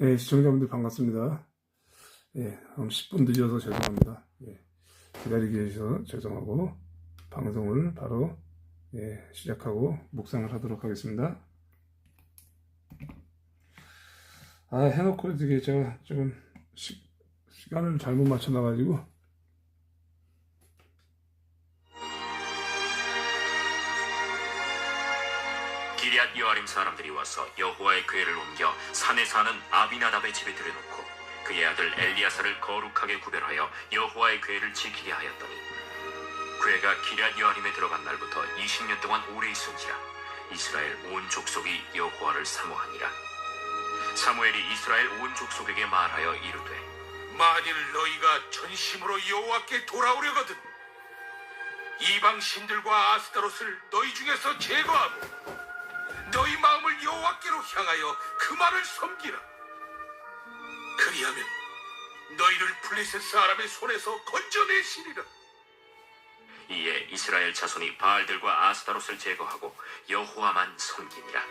네, 시청자분들 반갑습니다. 예, 10분 늦어서 죄송합니다. 예, 기다리게 해주셔서 죄송하고, 방송을 바로, 시작하고, 묵상을 하도록 하겠습니다. 해놓고 이게 제가 조금, 시간을 잘못 맞춰놔가지고, 기럇 여아림 사람들이 와서 여호와의 궤를 옮겨 산에 사는 아비나답의 집에 들여놓고 그의 아들 엘리야사를 거룩하게 구별하여 여호와의 궤를 지키게 하였더니 궤가 기럇 여아림에 들어간 날부터 20년 동안 오래 있은지라 이스라엘 온 족속이 여호와를 사모하니라. 사무엘이 이스라엘 온 족속에게 말하여 이르되 만일 너희가 전심으로 여호와께 돌아오려거든 이방 신들과 아스타롯을 너희 중에서 제거하고 너희 마음을 여호와께로 향하여 그만을 섬기라. 그리하면 너희를 블레셋 사람의 손에서 건져내시리라. 이에 이스라엘 자손이 바알들과 아스타롯을 제거하고 여호와만 섬기니라.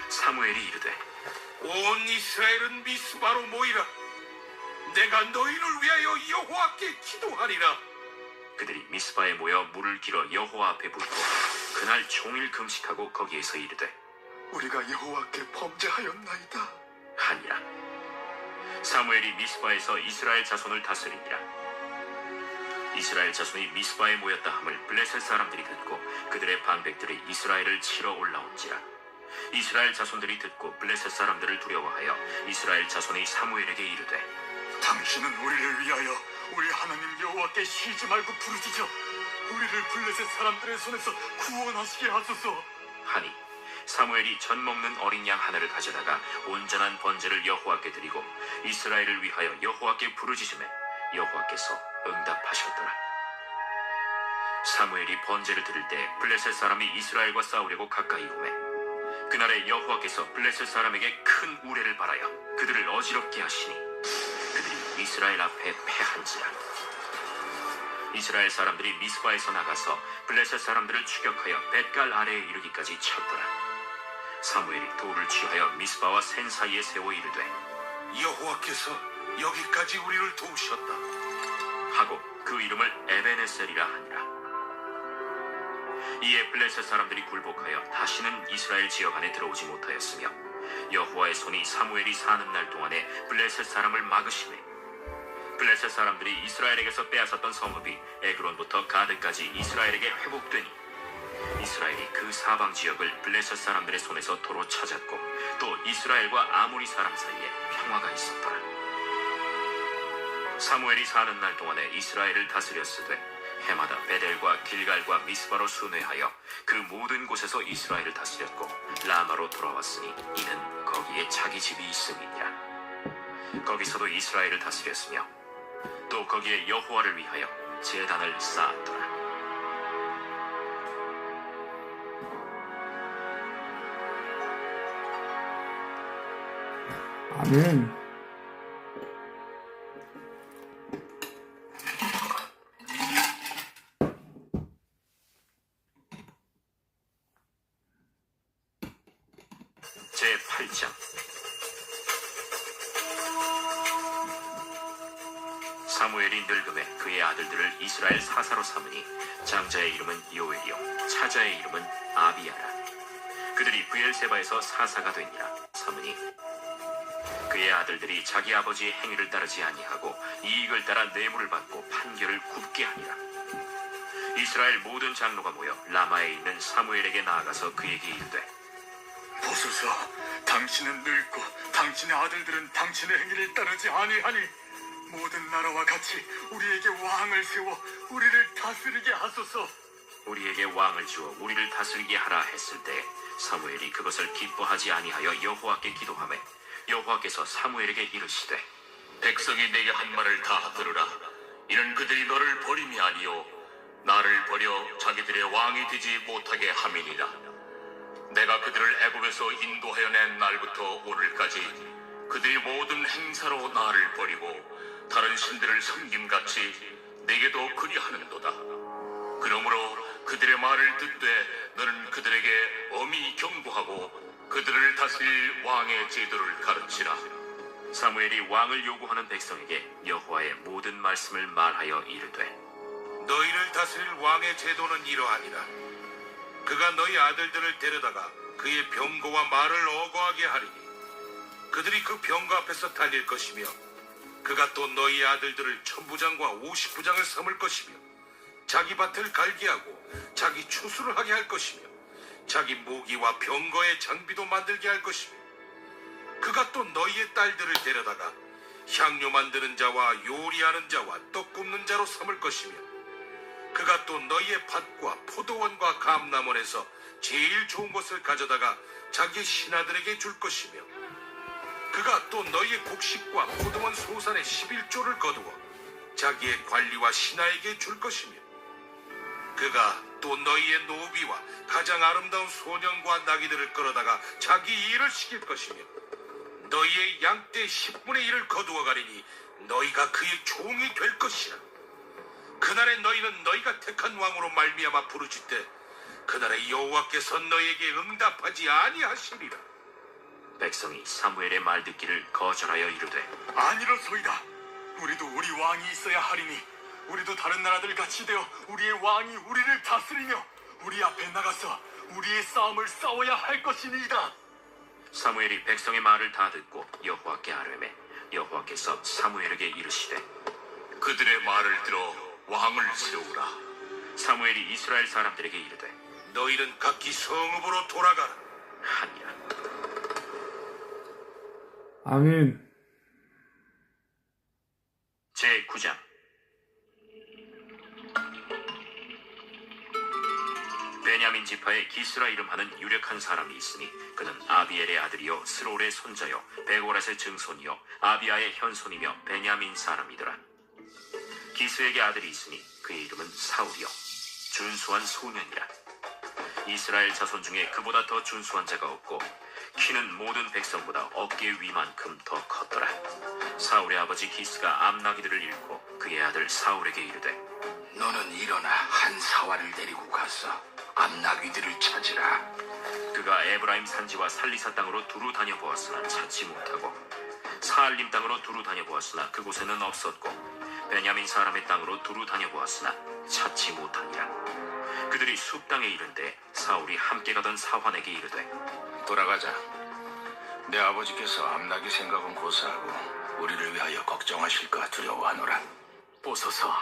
사무엘이 이르되 온 이스라엘은 미스바로 모이라. 내가 너희를 위하여 여호와께 기도하리라. 그들이 미스바에 모여 물을 길어 여호와 앞에 붓고 그날 종일 금식하고 거기에서 이르되 우리가 여호와께 범죄하였나이다 하니라. 사무엘이 미스바에서 이스라엘 자손을 다스리니라. 이스라엘 자손이 미스바에 모였다 함을 블레셋 사람들이 듣고 그들의 방백들이 이스라엘을 치러 올라온지라. 이스라엘 자손들이 듣고 블레셋 사람들을 두려워하여 이스라엘 자손이 사무엘에게 이르되 당신은 우리를 위하여 우리 하나님 여호와께 쉬지 말고 부르짖어 우리를 블레셋 사람들의 손에서 구원하시게 하소서 하니 사무엘이 젖 먹는 어린 양 하나를 가져다가 온전한 번제를 여호와께 드리고 이스라엘을 위하여 여호와께 부르짖으매 여호와께서 응답하셨더라. 사무엘이 번제를 드릴 때 블레셋 사람이 이스라엘과 싸우려고 가까이 오매 그날에 여호와께서 블레셋 사람에게 큰 우레를 발하여 그들을 어지럽게 하시니 그들이 이스라엘 앞에 패한지라. 이스라엘 사람들이 미스바에서 나가서 블레셋 사람들을 추격하여 벳갈 아래에 이르기까지 쳤더라. 사무엘이 돌을 취하여 미스바와 센 사이에 세워 이르되 여호와께서 여기까지 우리를 도우셨다 하고 그 이름을 에베네셀이라 하니라. 이에 블레셋 사람들이 굴복하여 다시는 이스라엘 지역 안에 들어오지 못하였으며 여호와의 손이 사무엘이 사는 날 동안에 블레셋 사람을 막으시매 블레셋 사람들이 이스라엘에게서 빼앗았던 성읍이 에그론부터 가드까지 이스라엘에게 회복되니 이스라엘이 그 사방 지역을 블레셋 사람들의 손에서 도로 찾았고 또 이스라엘과 아모리 사람 사이에 평화가 있었더라. 사무엘이 사는 날 동안에 이스라엘을 다스렸으되 해마다 베델과 길갈과 미스바로 순회하여 그 모든 곳에서 이스라엘을 다스렸고 라마로 돌아왔으니 이는 거기에 자기 집이 있음이니라. 거기서도 이스라엘을 다스렸으며 또 거기에 여호와를 위하여 제단을 쌓았더라. 아멘. 제8장 사무엘이 늙음에 그의 아들들을 이스라엘 사사로 삼으니 장자의 이름은 요엘이요 차자의 이름은 아비야라. 그들이 브엘세바에서 사사가 되니라. 삼으니 그의 아들들이 자기 아버지의 행위를 따르지 아니하고 이익을 따라 뇌물을 받고 판결을 굽게 하니라. 이스라엘 모든 장로가 모여 라마에 있는 사무엘에게 나아가서 그에게 이르되 보소서 당신은 늙고 당신의 아들들은 당신의 행위를 따르지 아니하니 모든 나라와 같이 우리에게 왕을 세워 우리를 다스리게 하소서. 우리에게 왕을 주어 우리를 다스리게 하라 했을 때 사무엘이 그것을 기뻐하지 아니하여 여호와께 기도하매 여호와께서 사무엘에게 이르시되 백성이 내게 한 말을 다 들으라. 이는 그들이 너를 버림이 아니요 나를 버려 자기들의 왕이 되지 못하게 함이니라. 내가 그들을 애굽에서 인도하여 낸 날부터 오늘까지 그들이 모든 행사로 나를 버리고 다른 신들을 섬김같이 내게도 그리하는도다. 그러므로 그들의 말을 듣되 너는 그들에게 엄히 경고하고 그들을 다스릴 왕의 제도를 가르치라. 사무엘이 왕을 요구하는 백성에게 여호와의 모든 말씀을 말하여 이르되 너희를 다스릴 왕의 제도는 이러하니라. 그가 너희 아들들을 데려다가 그의 병거와 말을 어거하게 하리니 그들이 그 병거 앞에서 달릴 것이며 그가 또 너희 아들들을 천부장과 오십부장을 삼을 것이며 자기 밭을 갈게 하고 자기 추수를 하게 할 것이며 자기 모기와 병거의 장비도 만들게 할 것이며 그가 또 너희의 딸들을 데려다가 향료 만드는 자와 요리하는 자와 떡 굽는 자로 삼을 것이며 그가 또 너희의 밭과 포도원과 감람원에서 제일 좋은 것을 가져다가 자기 신하들에게 줄 것이며 그가 또 너희의 곡식과 포도원 소산의 11조를 거두어 자기의 관리와 신하에게 줄 것이며 그가 또 너희의 노비와 가장 아름다운 소년과 나귀들을 끌어다가 자기 일을 시킬 것이며 너희의 양떼 10분의 1을 거두어 가리니 너희가 그의 종이 될 것이라. 그날에 너희는 너희가 택한 왕으로 말미암아 부르짖되 그날에 여호와께서 너희에게 응답하지 아니하시리라. 백성이 사무엘의 말 듣기를 거절하여 이르되 아니로소이다. 우리도 우리 왕이 있어야 하리니 우리도 다른 나라들 같이 되어 우리의 왕이 우리를 다스리며 우리 앞에 나가서 우리의 싸움을 싸워야 할 것이니이다. 사무엘이 백성의 말을 다 듣고 여호와께 아뢰매 여호와께서 사무엘에게 이르시되 그들의 말을 들어 왕을 세우라. 사무엘이 이스라엘 사람들에게 이르되 너희는 각기 성읍으로 돌아가라. 하니라. 아멘. 제9장 베냐민 지파에 기스라 이름하는 유력한 사람이 있으니 그는 아비엘의 아들이요 스롤의 손자요 베고랏의 증손이요 아비아의 현손이며 베냐민 사람이더라. 기스에게 아들이 있으니 그의 이름은 사울이요 준수한 소년이라. 이스라엘 자손 중에 그보다 더 준수한 자가 없고 키는 모든 백성보다 어깨 위만큼 더 컸더라. 사울의 아버지 기스가 암나기들을 잃고 그의 아들 사울에게 이르되 너는 일어나 한 사활을 데리고 가서 암나귀들을 찾으라. 그가 에브라임 산지와 살리사 땅으로 두루 다녀보았으나 찾지 못하고 사알림 땅으로 두루 다녀보았으나 그곳에는 없었고 베냐민 사람의 땅으로 두루 다녀보았으나 찾지 못하니라. 그들이 숲 땅에 이른데 사울이 함께 가던 사환에게 이르되 돌아가자. 내 아버지께서 암나귀 생각은 고사하고 우리를 위하여 걱정하실까 두려워하노라. 보소서,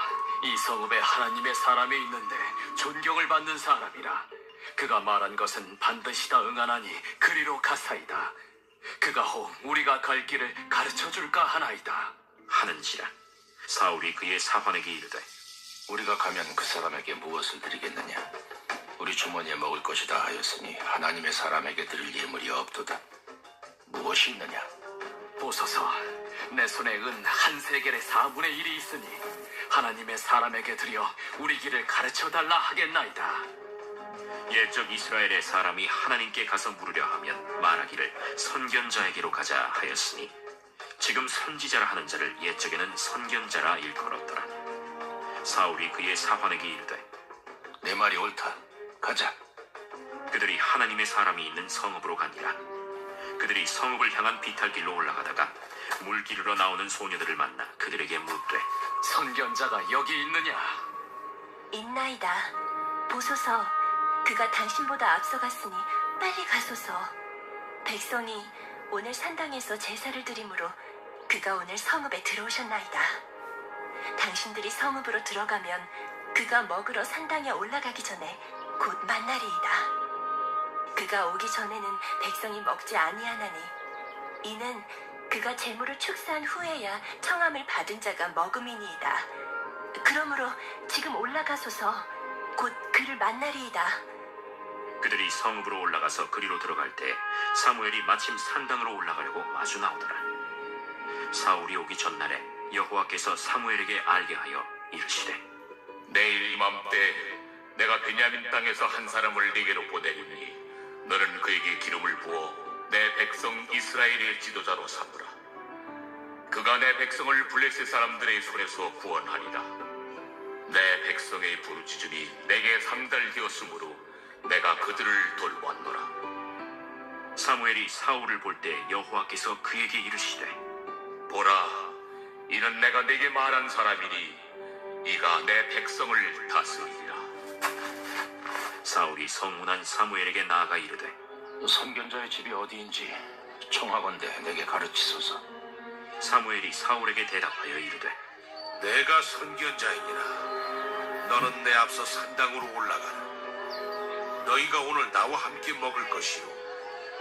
이 성읍에 하나님의 사람이 있는데 존경을 받는 사람이라. 그가 말한 것은 반드시 다 응하나니 그리로 가사이다. 그가 혹 우리가 갈 길을 가르쳐줄까 하나이다. 하는지라. 사울이 그의 사환에게 이르되 우리가 가면 그 사람에게 무엇을 드리겠느냐? 우리 주머니에 먹을 것이다 하였으니 하나님의 사람에게 드릴 예물이 없도다. 무엇이 있느냐? 보소서, 내 손에 은 한 세겔의 4분의 1이 있으니 하나님의 사람에게 드려 우리 길을 가르쳐달라 하겠나이다. 옛적 이스라엘의 사람이 하나님께 가서 물으려 하면 말하기를 선견자에게로 가자 하였으니 지금 선지자라 하는 자를 옛적에는 선견자라 일컬었더라. 사울이 그의 사환에게 이르되 내 말이 옳다. 가자. 그들이 하나님의 사람이 있는 성읍으로 가니라. 그들이 성읍을 향한 비탈길로 올라가다가 물 기르러 나오는 소녀들을 만나 그들에게 묻되 선견자가 여기 있느냐? 있나이다. 보소서, 그가 당신보다 앞서갔으니 빨리 가소서. 백성이 오늘 산당에서 제사를 드리므로 그가 오늘 성읍에 들어오셨나이다. 당신들이 성읍으로 들어가면 그가 먹으러 산당에 올라가기 전에 곧 만나리이다. 그가 오기 전에는 백성이 먹지 아니하나니 이는 그가 재물을 축사한 후에야 청함을 받은 자가 먹음이니이다. 그러므로 지금 올라가소서. 곧 그를 만나리이다. 그들이 성읍으로 올라가서 그리로 들어갈 때 사무엘이 마침 산당으로 올라가려고 마주 나오더라. 사울이 오기 전날에 여호와께서 사무엘에게 알게 하여 이르시되 내일 이맘때 내가 베냐민 땅에서 한 사람을 네게로 보내리니 너는 그에게 기름을 부어 내 백성 이스라엘의 지도자로 삼으라. 그가 내 백성을 블레셋 사람들의 손에서 구원하리라. 내 백성의 부르짖음이 내게 상달되었으므로 내가 그들을 돌보았노라. 사무엘이 사울을 볼 때 여호와께서 그에게 이르시되 보라, 이는 내가 네게 말한 사람이니 이가 내 백성을 다스리리라. 사울이 성문한 사무엘에게 나아가 이르되 선견자의 집이 어디인지 청하건대 내게 가르치소서. 사무엘이 사울에게 대답하여 이르되 내가 선견자이니라. 너는 내 앞서 산당으로 올라가라. 너희가 오늘 나와 함께 먹을 것이요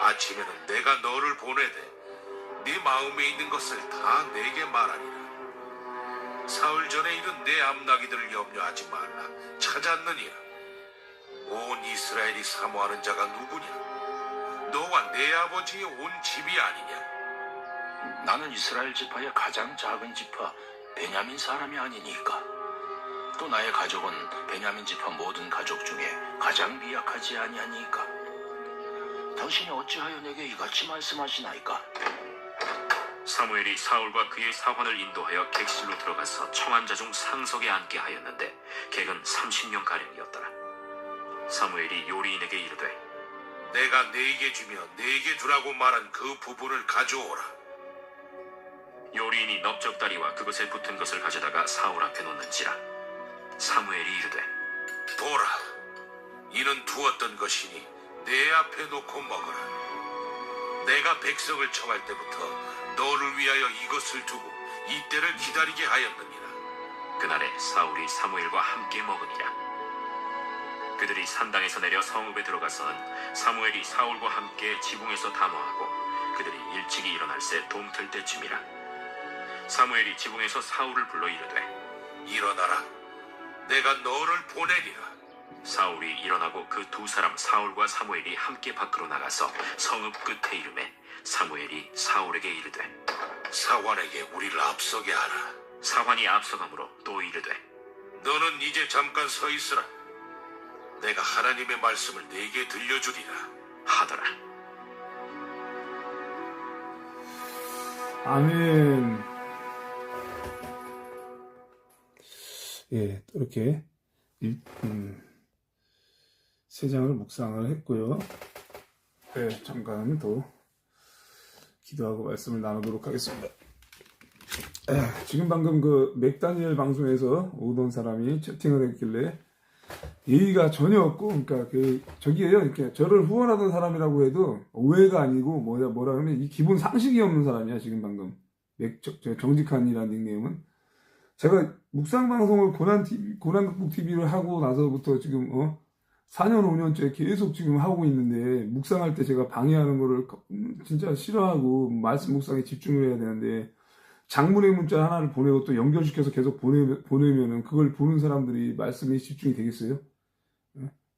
아침에는 내가 너를 보내되 네 마음에 있는 것을 다 내게 말하리라. 사흘 전에 이른 내 암나기들을 염려하지 말라. 찾았느니라. 온 이스라엘이 사모하는 자가 누구냐? 너와 내 아버지의 온 집이 아니냐? 나는 이스라엘 지파의 가장 작은 지파 베냐민 사람이 아니니까. 또 나의 가족은 베냐민 지파 모든 가족 중에 가장 미약하지 아니하니까. 당신이 어찌하여 내게 이같이 말씀하시나이까? 사무엘이 사울과 그의 사환을 인도하여 객실로 들어가서 청한 자 중 상석에 앉게 하였는데 객은 30명 가량이었더라. 사무엘이 요리인에게 이르되 내가 네게 주며 네게 두라고 말한 그 부분을 가져오라. 요리인이 넓적다리와 그것에 붙은 것을 가져다가 사울 앞에 놓는지라. 사무엘이 이르되 보라, 이는 두었던 것이니 내 앞에 놓고 먹어라. 내가 백성을 청할 때부터 너를 위하여 이것을 두고 이때를 기다리게 하였느니라. 그날에 사울이 사무엘과 함께 먹으니라. 그들이 산당에서 내려 성읍에 들어가서는 사무엘이 사울과 함께 지붕에서 담화하고 그들이 일찍이 일어날새 동틀 때쯤이라. 사무엘이 지붕에서 사울을 불러 이르되 일어나라. 내가 너를 보내리라. 사울이 일어나고 그 두 사람 사울과 사무엘이 함께 밖으로 나가서 성읍 끝에 이르매 사무엘이 사울에게 이르되 사환에게 우리를 앞서게 하라. 사환이 앞서가므로 또 이르되 너는 이제 잠깐 서 있으라. 내가 하나님의 말씀을 네게 들려주리라 하더라. 아멘. 예, 또 이렇게 세 장을 묵상을 했고요. 네, 잠깐 또 기도하고 말씀을 나누도록 하겠습니다. 지금 방금 그 맥다니엘 방송에서 오던 사람이 채팅을 했길래 예의가 전혀 없고, 그러니까 저기에요, 이렇게 저를 후원하던 사람이라고 해도 오해가 아니고 뭐라 하면 이 기본 상식이 없는 사람이야. 지금 방금 정직한이라는 닉네임은 제가 묵상 방송을 고난극복 TV를 하고 나서부터 지금 4년 5년째 계속 지금 하고 있는데 묵상할 때 제가 방해하는 거를 진짜 싫어하고 말씀 묵상에 집중을 해야 되는데 장문의 문자 하나를 보내고 또 연결시켜서 계속 보내면은 그걸 보는 사람들이 말씀에 집중이 되겠어요?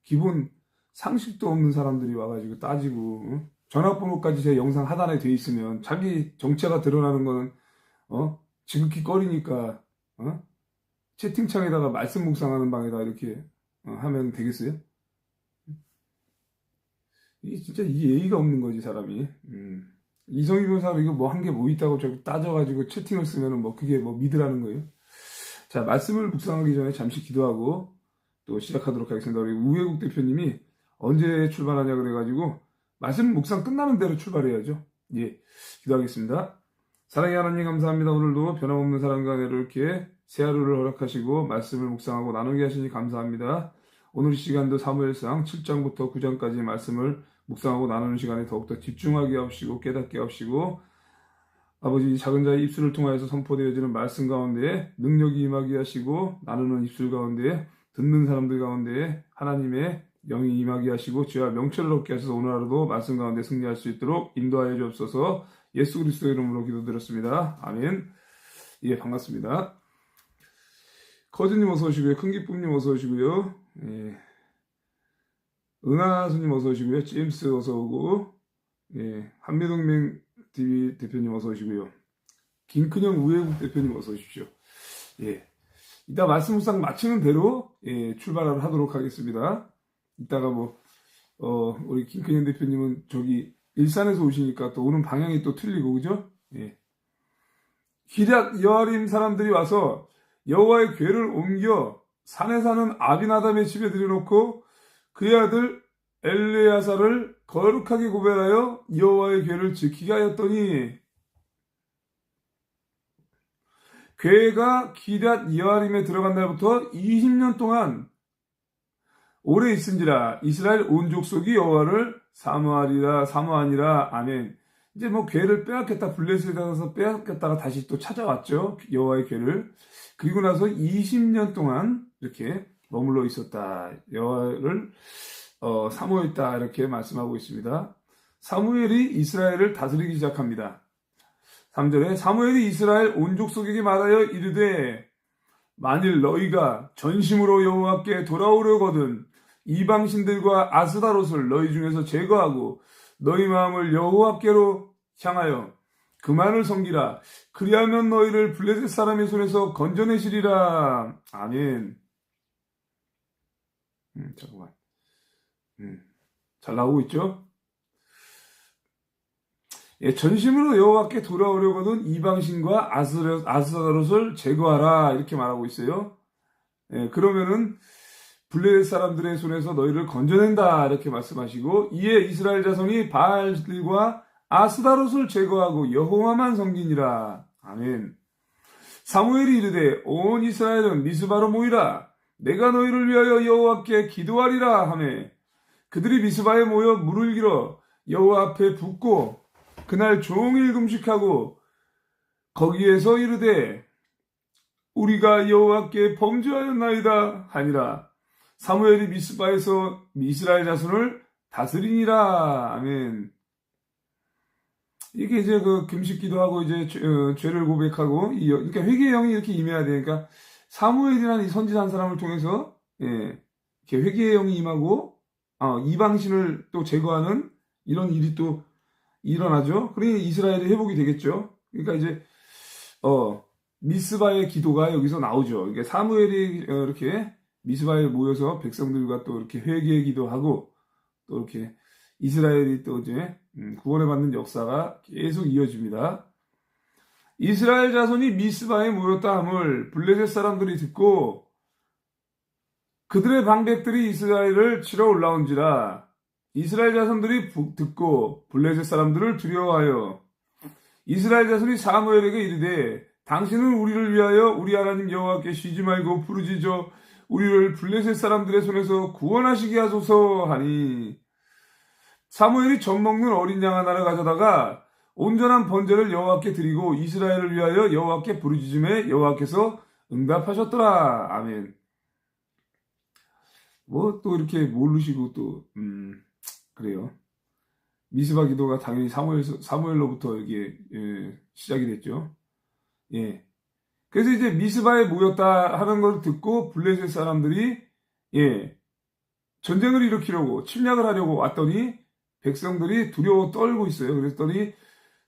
기본 상식도 없는 사람들이 와가지고 따지고 전화번호까지 제 영상 하단에 돼 있으면 자기 정체가 드러나는 거는 지극히 꺼리니까 채팅창에다가 말씀 묵상하는 방에다 이렇게 하면 되겠어요? 이게 진짜 이 예의가 없는 거지 사람이. 이성희 변호사 이거 뭐 한 게 뭐 있다고 저기 따져가지고 채팅을 쓰면은 뭐 그게 뭐 믿으라는 거예요. 자, 말씀을 묵상하기 전에 잠시 기도하고 또 시작하도록 하겠습니다. 우리 우회국 대표님이 언제 출발하냐 그래가지고 말씀 묵상 끝나는 대로 출발해야죠. 예, 기도하겠습니다. 사랑의 하나님 감사합니다. 오늘도 변함없는 사랑과 은혜를 이렇게 새 하루를 허락하시고 말씀을 묵상하고 나누게 하시니 감사합니다. 오늘 이 시간도 사무엘상 7장부터 9장까지의 말씀을 묵상하고 나누는 시간에 더욱더 집중하게 하시고 깨닫게 하시고 아버지 작은 자의 입술을 통하여서 선포되어지는 말씀 가운데 능력이 임하게 하시고 나누는 입술 가운데 듣는 사람들 가운데 하나님의 영이 임하게 하시고 주와 명철을 얻게 하셔서 오늘 하루도 말씀 가운데 승리할 수 있도록 인도하여 주옵소서. 예수 그리스도의 이름으로 기도드렸습니다. 아멘. 예, 반갑습니다. 커즈님 어서 오시고요. 큰기쁨님 어서 오시고요. 예. 은하수님 어서 오시고요. 제임스 어서 오고, 예. 한미동맹 TV 대표님 어서 오시고요. 김큰형 우회국 대표님 어서 오십시오. 예. 이따 말씀 묵상 마치는 대로, 예, 출발을 하도록 하겠습니다. 이따가 우리 김큰형 대표님은 저기 일산에서 오시니까 또 오는 방향이 또 틀리고, 그죠? 예. 기럇 여아림 사람들이 와서 여호와의 궤를 옮겨 산에 사는 아비나답의 집에 들여놓고 그의 아들 엘레아사를 거룩하게 구별하여 여호와의 궤를 지키게 하였더니 괴가 기럇 여아림에 들어간 날부터 20년 동안 오래 있은지라 이스라엘 온 족속이 여호와를 사모하니라. 아멘. 이제 뭐 괴를 빼앗겼다, 블레셋에 가서 빼앗겼다가 다시 또 찾아왔죠. 여호와의 괴를. 그리고 나서 20년 동안 이렇게 머물러 있었다. 여호와를 사모했다. 이렇게 말씀하고 있습니다. 사무엘이 이스라엘을 다스리기 시작합니다. 3절에 사무엘이 이스라엘 온 족속에게 말하여 이르되 만일 너희가 전심으로 여호와께 돌아오려거든 이방신들과 아스다롯을 너희 중에서 제거하고 너희 마음을 여호와께로 향하여 그만을 섬기라. 그리하면 너희를 블레셋 사람의 손에서 건져내시리라. 아멘. 잠깐만. 잘 나오고 있죠? 예, 전심으로 여호와께 돌아오려거든 이방신과 아스다롯을 제거하라. 이렇게 말하고 있어요. 예, 그러면은 블레셋 사람들의 손에서 너희를 건져낸다. 이렇게 말씀하시고 이에 이스라엘 자손이 바알들과 아스다롯을 제거하고 여호와만 섬기니라. 아멘. 사무엘이 이르되 온 이스라엘은 미스바로 모이라. 내가 너희를 위하여 여호와께 기도하리라 하매 그들이 미스바에 모여 물을 길어 여호와 앞에 붓고 그날 종일 금식하고 거기에서 이르되 우리가 여호와께 범죄하였나이다 하니라. 사무엘이 미스바에서 이스라엘 자손을 다스리니라. 아멘. 이게 이제 그 금식 기도하고 이제 죄를 고백하고 그러니까 회개의 영이 이렇게 임해야 되니까 사무엘이라는 이 선지자 한 사람을 통해서 이렇게 회개의 영이 임하고 이방신을 또 제거하는 이런 일이 또 일어나죠. 그러니 이스라엘의 회복이 되겠죠. 그러니까 이제 미스바의 기도가 여기서 나오죠. 그러니까 사무엘이 이렇게 미스바에 모여서 백성들과 또 이렇게 회개의 기도하고 또 이렇게 이스라엘이 또 이제 구원을 받는 역사가 계속 이어집니다. 이스라엘 자손이 미스바에 모였다 함을 블레셋 사람들이 듣고 그들의 방백들이 이스라엘을 치러 올라온지라. 이스라엘 자손들이 듣고 블레셋 사람들을 두려워하여 이스라엘 자손이 사무엘에게 이르되 당신은 우리를 위하여 우리 하나님 여호와께 쉬지 말고 부르짖어 우리를 블레셋 사람들의 손에서 구원하시게 하소서 하니 사무엘이 젖 먹는 어린 양 하나를 가져다가 온전한 번제를 여호와께 드리고 이스라엘을 위하여 여호와께 부르짖음에 여호와께서 응답하셨더라. 아멘. 뭐 또 이렇게 모르시고 또 그래요. 미스바 기도가 당연히 사무엘로부터 이게 시작이 됐죠. 예. 그래서 이제 미스바에 모였다 하는 걸 듣고 블레셋 사람들이 전쟁을 일으키려고 침략을 하려고 왔더니 백성들이 두려워 떨고 있어요. 그랬더니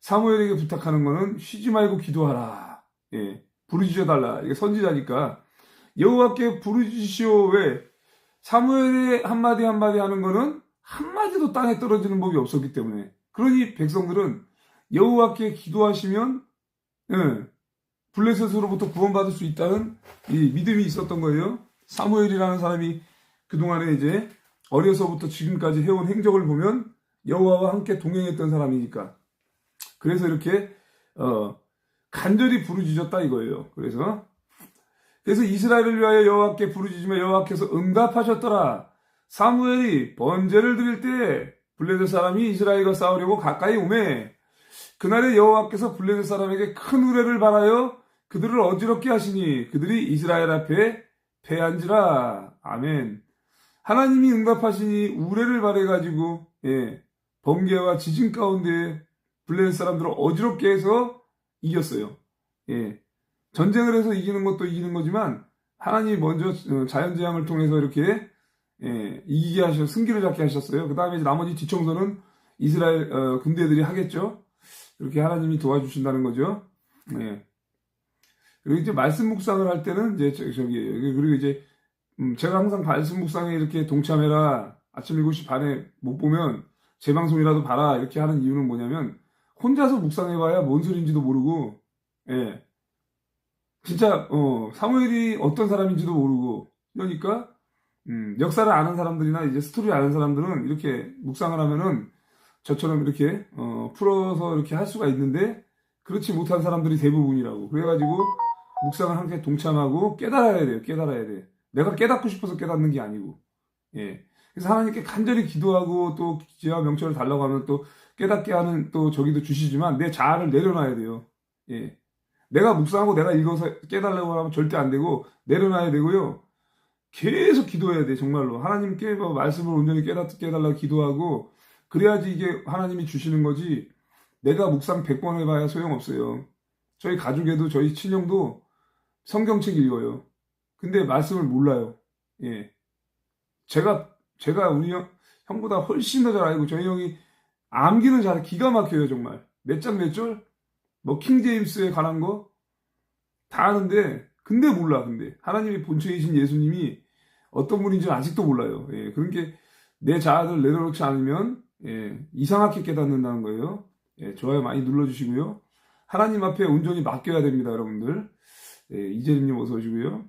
사무엘에게 부탁하는 거는 쉬지 말고 기도하라. 부르짖어 달라. 이게 선지자니까 여호와께 부르짖으시오. 왜? 사무엘의 한마디 한마디 하는 거는 한마디도 땅에 떨어지는 법이 없었기 때문에. 그러니 백성들은 여호와께 기도하시면 블레셋으로부터 구원받을 수 있다는 이 믿음이 있었던 거예요. 사무엘이라는 사람이 그동안에 이제 어려서부터 지금까지 해온 행적을 보면 여호와와 함께 동행했던 사람이니까. 그래서 이렇게 간절히 부르짖었다 이거예요. 그래서 이스라엘을 위하여 여호와께 부르짖으며 여호와께서 응답하셨더라. 사무엘이 번제를 드릴 때 블레셋 사람이 이스라엘과 싸우려고 가까이 오매 그날에 여호와께서 블레셋 사람에게 큰 우레를 발하여 그들을 어지럽게 하시니 그들이 이스라엘 앞에 패한지라. 아멘. 하나님이 응답하시니 우레를 발해가지고 번개와 지진 가운데 블레셋 사람들을 어지럽게 해서 이겼어요. 전쟁을 해서 이기는 것도 이기는 거지만 하나님이 먼저 자연재앙을 통해서 이렇게 이기게 하셔서 승기를 잡게 하셨어요. 그 다음에 나머지 뒤청소는 이스라엘 군대들이 하겠죠. 그렇게 하나님이 도와주신다는 거죠. 그리고 이제 말씀 묵상을 할 때는 이제 그리고 이제 제가 항상 말씀 묵상에 이렇게 동참해라. 아침 7시 반에 못 보면 재방송이라도 봐라. 이렇게 하는 이유는 뭐냐면 혼자서 묵상해봐야 뭔 소리인지도 모르고 진짜 사무엘이 어떤 사람인지도 모르고 그러니까 역사를 아는 사람들이나 이제 스토리를 아는 사람들은 이렇게 묵상을 하면은 저처럼 이렇게 풀어서 이렇게 할 수가 있는데 그렇지 못한 사람들이 대부분이라고. 그래가지고 묵상을 함께 동참하고 깨달아야 돼요. 깨달아야 돼. 내가 깨닫고 싶어서 깨닫는 게 아니고. 예. 그래서 하나님께 간절히 기도하고 또 지혜와 명철을 달라고 하면 또 깨닫게 하는 또 저기도 주시지만 내 자아를 내려놔야 돼요. 예. 내가 묵상하고 내가 읽어서 깨달라고 하면 절대 안 되고 내려놔야 되고요. 계속 기도해야 돼, 정말로. 하나님께 뭐 말씀을 온전히 깨달라고 기도하고, 그래야지 이게 하나님이 주시는 거지, 내가 묵상 100번 해봐야 소용없어요. 저희 가족에도, 저희 친형도 성경책 읽어요. 근데 말씀을 몰라요. 예. 제가 우리 형보다 훨씬 더 잘 알고, 저희 형이 암기는 잘, 기가 막혀요, 정말. 몇 장 몇 절? 뭐, 킹제임스에 관한 거? 다 아는데, 근데 몰라, 근데. 하나님이 본체이신 예수님이 어떤 분인지 아직도 몰라요. 예, 그런 게 내 자아를 내려놓지 않으면 이상하게 깨닫는다는 거예요. 예, 좋아요 많이 눌러주시고요. 하나님 앞에 온전히 맡겨야 됩니다, 여러분들. 예, 이재림님 어서 오시고요.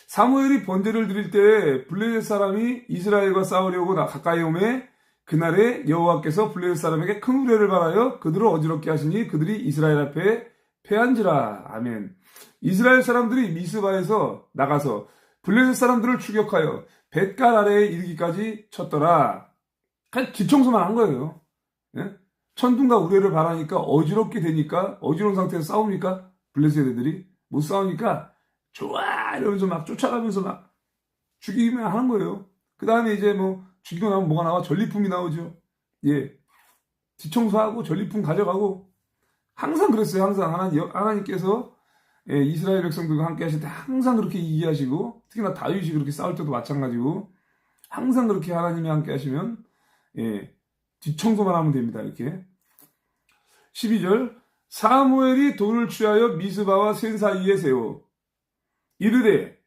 사무엘이 번제를 드릴 때 블레셋 사람이 이스라엘과 싸우려고 가까이 오매 그날에 여호와께서 블레셋 사람에게 큰 우레를 발하여 그들을 어지럽게 하시니 그들이 이스라엘 앞에 패한지라. 아멘. 이스라엘 사람들이 미스바에서 나가서 블레셋 사람들을 추격하여 뱃갈 아래에 이르기까지 쳤더라. 그냥 기청소만 한 거예요. 예? 천둥과 우레를 발하니까 어지럽게 되니까, 어지러운 상태에서 싸웁니까? 블레셋 애들이 못 싸우니까 좋아 이러면서 막 쫓아가면서 막 죽이기만 하는 거예요. 그 다음에 이제 뭐 죽이고 나면 뭐가 나와? 전리품이 나오죠. 예, 뒤청소하고 전리품 가져가고 항상 그랬어요. 항상 하나님께서 이스라엘 백성들과 함께 하실 때 항상 그렇게 이기하시고, 특히나 다윗이 그렇게 싸울 때도 마찬가지고, 항상 그렇게 하나님이 함께 하시면 뒤청소만 하면 됩니다. 이렇게. 12절 사무엘이 돌을 취하여 미스바와 센 사이에 세워 이르되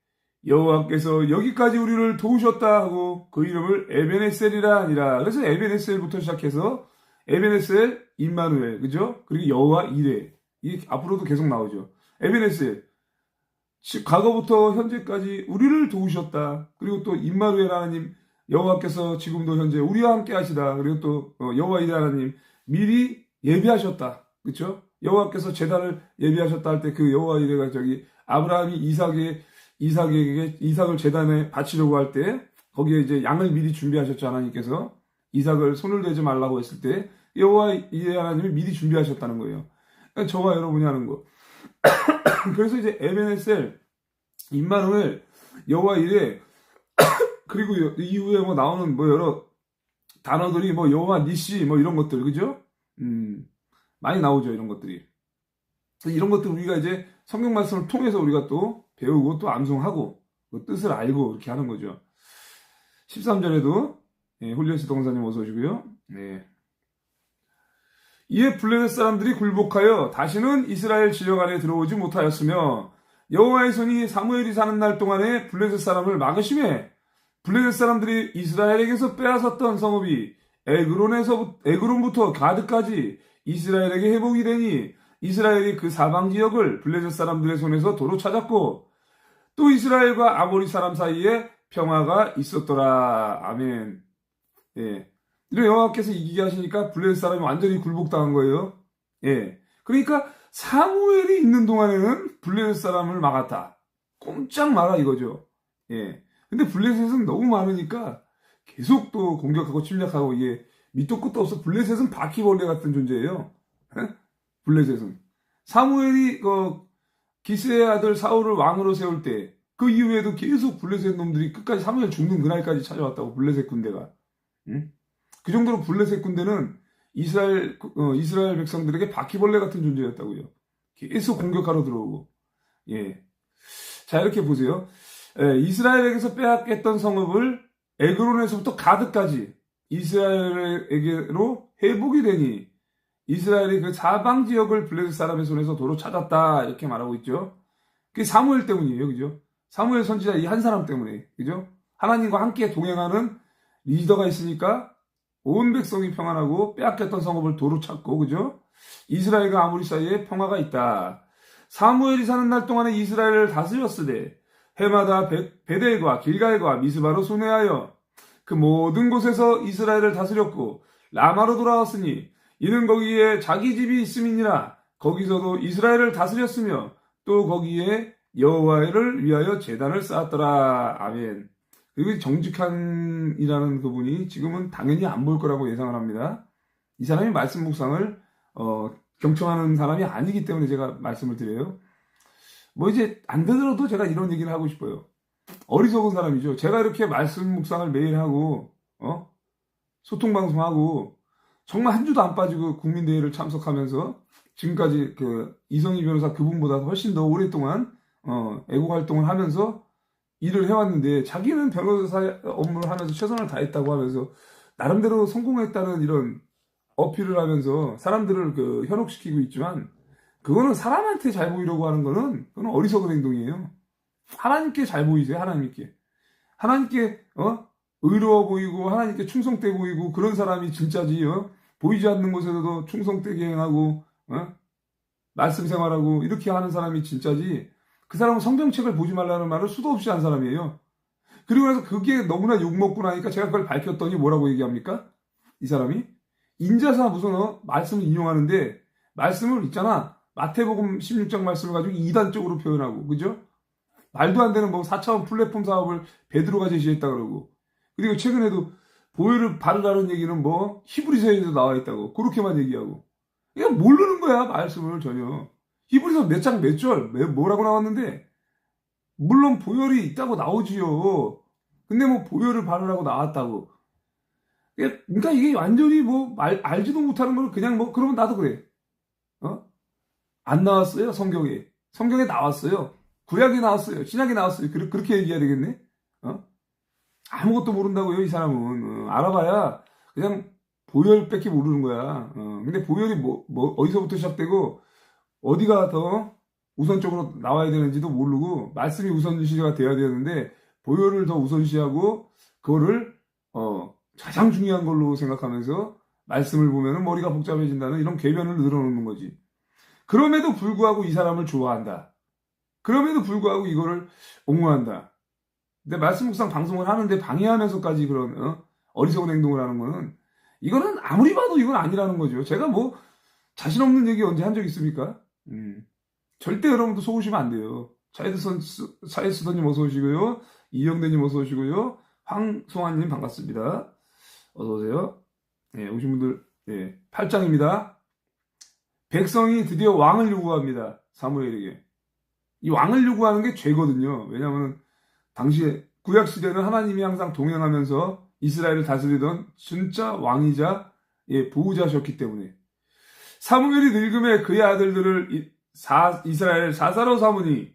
여호와께서 여기까지 우리를 도우셨다 하고 그 이름을 에베네셀이라 하니라. 그래서 에베네셀부터 시작해서 에베네셀, 임마누엘, 그죠? 그리고 여호와 이레, 이게 앞으로도 계속 나오죠. 에베네셀, 과거부터 현재까지 우리를 도우셨다. 그리고 또 임마누엘 하나님, 여호와께서 지금도 현재 우리와 함께 하시다. 그리고 또 여호와 이레 하나님, 미리 예비하셨다. 그렇죠? 여호와께서 제단을 예비하셨다 할 때 그 여호와 이레가 저기 아브라함이 이삭을 제단에 바치려고 할 때 거기에 이제 양을 미리 준비하셨죠. 하나님께서 이삭을 손을 대지 말라고 했을 때 여호와 이레 하나님이 미리 준비하셨다는 거예요. 그러니까 저와 여러분이 하는 거. 그래서 이제 에베네셀, 임마누엘, 여호와 이레, 그리고 이후에 뭐 나오는 뭐 여러 단어들이 뭐 여호와 니시 뭐 이런 것들, 그죠? 많이 나오죠, 이런 것들이. 이런 것들 우리가 이제 성경 말씀을 통해서 우리가 또 배우고 또 암송하고 그 뜻을 알고 이렇게 하는 거죠. 13절에도 홀리오스 동사님 어서 오시고요. 네. 이에 블레셋 사람들이 굴복하여 다시는 이스라엘 지역 안에 들어오지 못하였으며 여호와의 손이 사무엘이 사는 날 동안에 블레셋 사람을 막으심에 블레셋 사람들이 이스라엘에게서 빼앗았던 성읍이 에그론부터 가드까지 이스라엘에게 회복이 되니 이스라엘이 그 사방 지역을 블레셋 사람들의 손에서 도로 찾았고 또 이스라엘과 아모리 사람 사이에 평화가 있었더라. 아멘. 예. 이런 여호와께서 이기게 하시니까 블레셋 사람이 완전히 굴복당한 거예요. 예. 그러니까 사무엘이 있는 동안에는 블레셋 사람을 막았다. 꼼짝 마라 이거죠. 예. 근데 블레셋은 너무 많으니까 계속 또 공격하고 침략하고 이게 밑도 끝도 없어. 블레셋은 바퀴벌레 같은 존재예요. 예? 블레셋은. 사무엘이 기스의 아들 사울을 왕으로 세울 때 그 이후에도 계속 블레셋 놈들이 끝까지 사무엘 죽는 그날까지 찾아왔다고. 블레셋 군대가. 응? 그 정도로 블레셋 군대는 이스라엘 백성들에게 바퀴벌레 같은 존재였다고요. 계속 공격하러 들어오고. 예. 자, 이렇게 보세요. 이스라엘에게서 빼앗겼던 성읍을 에그론에서부터 가드까지 이스라엘에게로 회복이 되니 이스라엘이 그 사방 지역을 블레셋 사람의 손에서 도로 찾았다. 이렇게 말하고 있죠. 그게 사무엘 때문이에요. 그죠? 사무엘 선지자 이 한 사람 때문에. 그죠? 하나님과 함께 동행하는 리더가 있으니까 온 백성이 평안하고 빼앗겼던 성읍을 도로 찾고, 그죠? 이스라엘과 아모리 사이에 평화가 있다. 사무엘이 사는 날 동안에 이스라엘을 다스렸으되 해마다 베델과 길갈과 미스바로 순회하여 그 모든 곳에서 이스라엘을 다스렸고 라마로 돌아왔으니 이는 거기에 자기 집이 있음이니라. 거기서도 이스라엘을 다스렸으며 또 거기에 여호와를 위하여 제단을 쌓았더라. 아멘. 그리고 정직한이라는 그분이 지금은 당연히 안 볼 거라고 예상을 합니다. 이 사람이 말씀 묵상을 경청하는 사람이 아니기 때문에 제가 말씀을 드려요. 뭐 이제 안 되더라도 제가 이런 얘기를 하고 싶어요. 어리석은 사람이죠. 제가 이렇게 말씀 묵상을 매일 하고 소통 방송하고 정말 한 주도 안 빠지고 국민대회를 참석하면서 지금까지 그 이성희 변호사 그분보다 훨씬 더 오랫동안 애국 활동을 하면서 일을 해왔는데 자기는 변호사 업무를 하면서 최선을 다했다고 하면서 나름대로 성공했다는 이런 어필을 하면서 사람들을 그 현혹시키고 있지만 그거는 사람한테 잘 보이려고 하는 거는 그건 어리석은 행동이에요. 하나님께 잘 보이세요. 하나님께 의로워 보이고 하나님께 충성돼 보이고 그런 사람이 진짜지. 보이지 않는 곳에서도 충성되게 행하고 말씀 생활하고 이렇게 하는 사람이 진짜지. 그 사람은 성경책을 보지 말라는 말을 수도 없이 한 사람이에요. 그리고 나서 그게 너무나 욕먹고 나니까 제가 그걸 밝혔더니 뭐라고 얘기합니까? 이 사람이 인자사 무슨 말씀을 인용하는데 말씀을 있잖아. 마태복음 16장 말씀을 가지고 이단적으로 표현하고 그죠? 말도 안 되는 뭐 4차원 플랫폼 사업을 베드로가 제시했다 그러고 그리고 최근에도 보혈을 바르라는 얘기는 뭐 히브리서에도 나와 있다고 그렇게만 얘기하고 그냥 모르는 거야 말씀을 전혀. 히브리서 몇 장 몇 절 뭐라고 나왔는데 물론 보혈이 있다고 나오지요. 근데 뭐 보혈을 바르라고 나왔다고. 그러니까 이게 완전히 뭐 알지도 못하는 걸 그냥 뭐 그러면 나도 그래. 안 나왔어요 성경에. 성경에 나왔어요. 구약에 나왔어요. 신약에 나왔어요. 그렇게 얘기해야 되겠네. 아무것도 모른다고요 이 사람은. 알아봐야 그냥 보혈밖에 모르는 거야. 근데 보혈이 뭐 어디서부터 시작되고 어디가 더 우선적으로 나와야 되는지도 모르고 말씀이 우선시가 돼야 되는데 보혈을 더 우선시하고 그거를 가장 중요한 걸로 생각하면서 말씀을 보면은 머리가 복잡해진다는 이런 궤변을 늘어놓는 거지. 그럼에도 불구하고 이 사람을 좋아한다. 그럼에도 불구하고 이거를 옹호한다. 근데 말씀 묵상 방송을 하는데 방해하면서까지 그런 어리석은 행동을 하는 거는 이거는 아무리 봐도 이건 아니라는 거죠. 제가 뭐 자신 없는 얘기 언제 한 적 있습니까? 절대 여러분도 속으시면 안 돼요. 차이스더님 어서 오시고요. 이영대님 어서 오시고요. 황송환님 반갑습니다. 어서 오세요. 네, 오신 분들 8장입니다. 백성이 드디어 왕을 요구합니다. 사무엘에게. 이 왕을 요구하는 게 죄거든요. 왜냐하면 당시에 구약시대는 하나님이 항상 동행하면서 이스라엘을 다스리던 진짜 왕이자 보호자셨기 때문에 사무엘이 늙음에 그의 아들들을 이스라엘 사사로 삼으니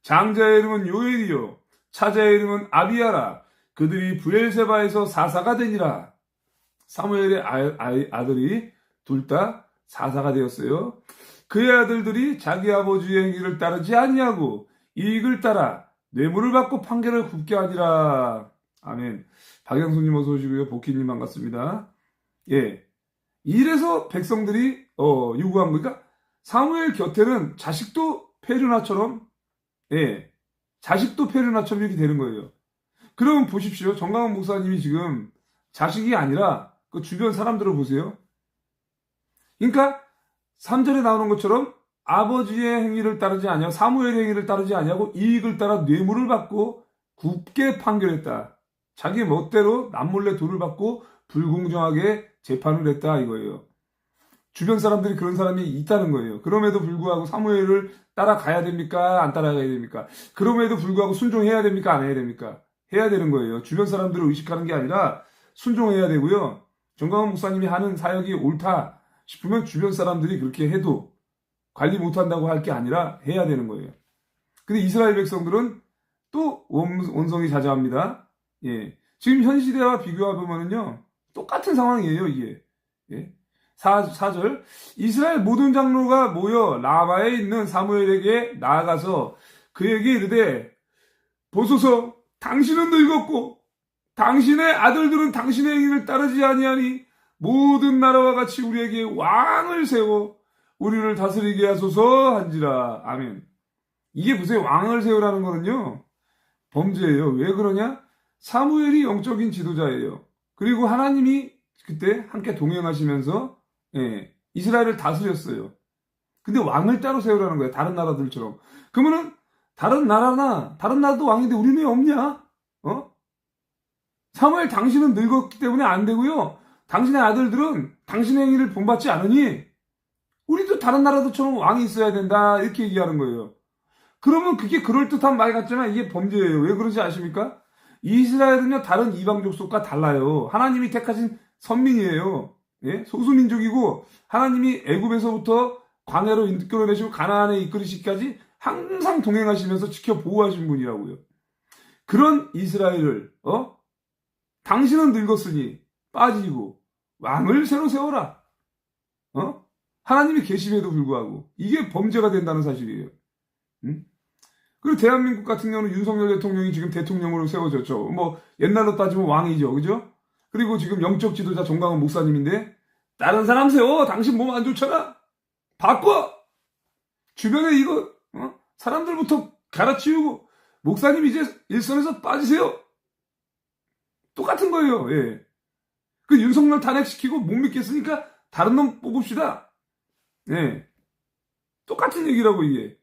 장자의 이름은 요엘이요 차자의 이름은 아비야라. 그들이 브엘세바에서 사사가 되니라. 사무엘의 아들이 둘 다 사사가 되었어요. 그의 아들들이 자기 아버지의 행위를 따르지 아니하고 이익을 따라 뇌물을 받고 판결을 굽게 하니라. 아멘. 박영수님 어서 오시고요. 복희님 반갑습니다. 이래서 백성들이 요구한 거니까 사무엘 곁에는 자식도 페르나처럼 이렇게 되는 거예요. 그러면 보십시오. 정강원 목사님이 지금 자식이 아니라 그 주변 사람들을 보세요. 그러니까 3절에 나오는 것처럼 아버지의 행위를 따르지 아니하고 사무엘의 행위를 따르지 아니하고 이익을 따라 뇌물을 받고 굽게 판결했다. 자기 멋대로 남몰래 돈을 받고 불공정하게 재판을 했다 이거예요. 주변 사람들이 그런 사람이 있다는 거예요. 그럼에도 불구하고 사무엘을 따라가야 됩니까? 안 따라가야 됩니까? 그럼에도 불구하고 순종해야 됩니까? 안 해야 됩니까? 해야 되는 거예요. 주변 사람들을 의식하는 게 아니라 순종해야 되고요. 정강원 목사님이 하는 사역이 옳다 싶으면 주변 사람들이 그렇게 해도 관리 못한다고 할 게 아니라 해야 되는 거예요. 근데 이스라엘 백성들은 또 원성이 자자합니다. 지금 현 시대와 비교해보면요. 똑같은 상황이에요, 이게. 4절. 이스라엘 모든 장로가 모여 라마에 있는 사무엘에게 나아가서 그에게 이르되 보소서 당신은 늙었고 당신의 아들들은 당신의 행위를 따르지 아니하니 모든 나라와 같이 우리에게 왕을 세워 우리를 다스리게 하소서 한지라. 아멘. 이게 무슨 왕을 세우라는 거는요. 범죄예요. 왜 그러냐? 사무엘이 영적인 지도자예요. 그리고 하나님이 그때 함께 동행하시면서 이스라엘을 다스렸어요. 근데 왕을 따로 세우라는 거예요. 다른 나라들처럼. 그러면은 다른 나라도 왕인데 우리는 왜 없냐? 사무엘 당신은 늙었기 때문에 안 되고요. 당신의 아들들은 당신의 행위를 본받지 않으니 우리도 다른 나라들처럼 왕이 있어야 된다. 이렇게 얘기하는 거예요. 그러면 그게 그럴듯한 말 같지만 이게 범죄예요. 왜 그런지 아십니까? 이스라엘은요, 다른 이방 족속과 달라요. 하나님이 택하신 선민이에요. 예? 소수민족이고 하나님이 애굽에서부터 광야로 이끌어내시고 가나안에 이끌으시기까지 항상 동행하시면서 지켜 보호하신 분이라고요. 그런 이스라엘을 당신은 늙었으니 빠지고 왕을 새로 세워라. 하나님이 계심에도 불구하고 이게 범죄가 된다는 사실이에요. 그리고 대한민국 같은 경우는 윤석열 대통령이 지금 대통령으로 세워졌죠. 뭐 옛날로 따지면 왕이죠, 그죠? 그리고 지금 영적 지도자 정강훈 목사님인데 다른 사람 세워. 당신 몸 안 좋잖아. 바꿔. 주변에 이거 사람들부터 갈아치우고 목사님 이제 일선에서 빠지세요. 똑같은 거예요. 예. 그 윤석열 탄핵시키고 못 믿겠으니까 다른 놈 뽑읍시다. 예. 똑같은 얘기라고 이게.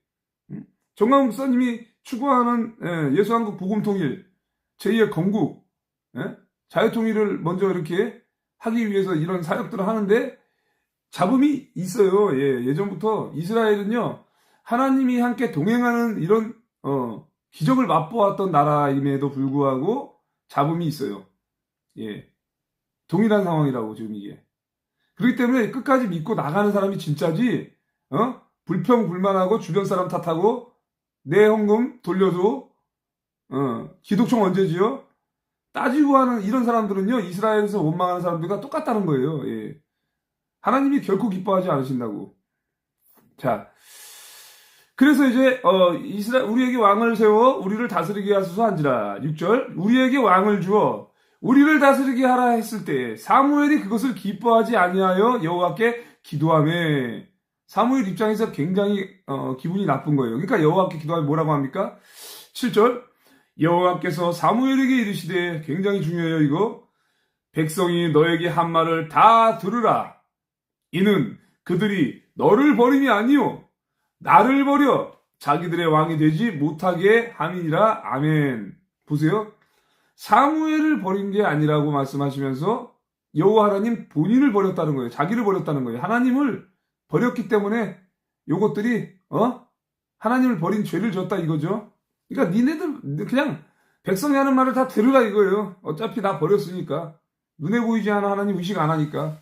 정강훈 목사님이 추구하는 예수한국 복음통일 제2의 건국 자유통일을 먼저 이렇게 하기 위해서 이런 사역들을 하는데 잡음이 있어요. 예, 예전부터 이스라엘은요 하나님이 함께 동행하는 이런 기적을 맛보았던 나라임에도 불구하고 잡음이 있어요. 예, 동일한 상황이라고 지금 이게. 그렇기 때문에 끝까지 믿고 나가는 사람이 진짜지. 불평불만하고 주변 사람 탓하고 내 헌금 돌려줘. 기독청 언제 지요? 따지고 하는 이런 사람들은요 이스라엘에서 원망하는 사람들과 똑같다는 거예요. 예. 하나님이 결코 기뻐하지 않으신다고. 자, 그래서 이제 우리에게 왕을 세워 우리를 다스리게 하소서 한지라. 6절 우리에게 왕을 주어 우리를 다스리게 하라 했을 때 사무엘이 그것을 기뻐하지 아니하여 여호와께 기도하며. 사무엘 입장에서 굉장히 기분이 나쁜 거예요. 그러니까 여호와께 기도하면 뭐라고 합니까? 7절 여호와께서 사무엘에게 이르시되, 굉장히 중요해요 이거. 백성이 너에게 한 말을 다 들으라. 이는 그들이 너를 버림이 아니요 나를 버려 자기들의 왕이 되지 못하게 함이니라. 아멘. 보세요. 사무엘을 버린 게 아니라고 말씀하시면서 여호와 하나님 본인을 버렸다는 거예요. 자기를 버렸다는 거예요. 하나님을 버렸기 때문에 요것들이 하나님을 버린 죄를 졌다 이거죠. 그러니까 니네들 그냥 백성이 하는 말을 다 들으라 이거예요. 어차피 다 버렸으니까. 눈에 보이지 않아 하나님 의식 안 하니까.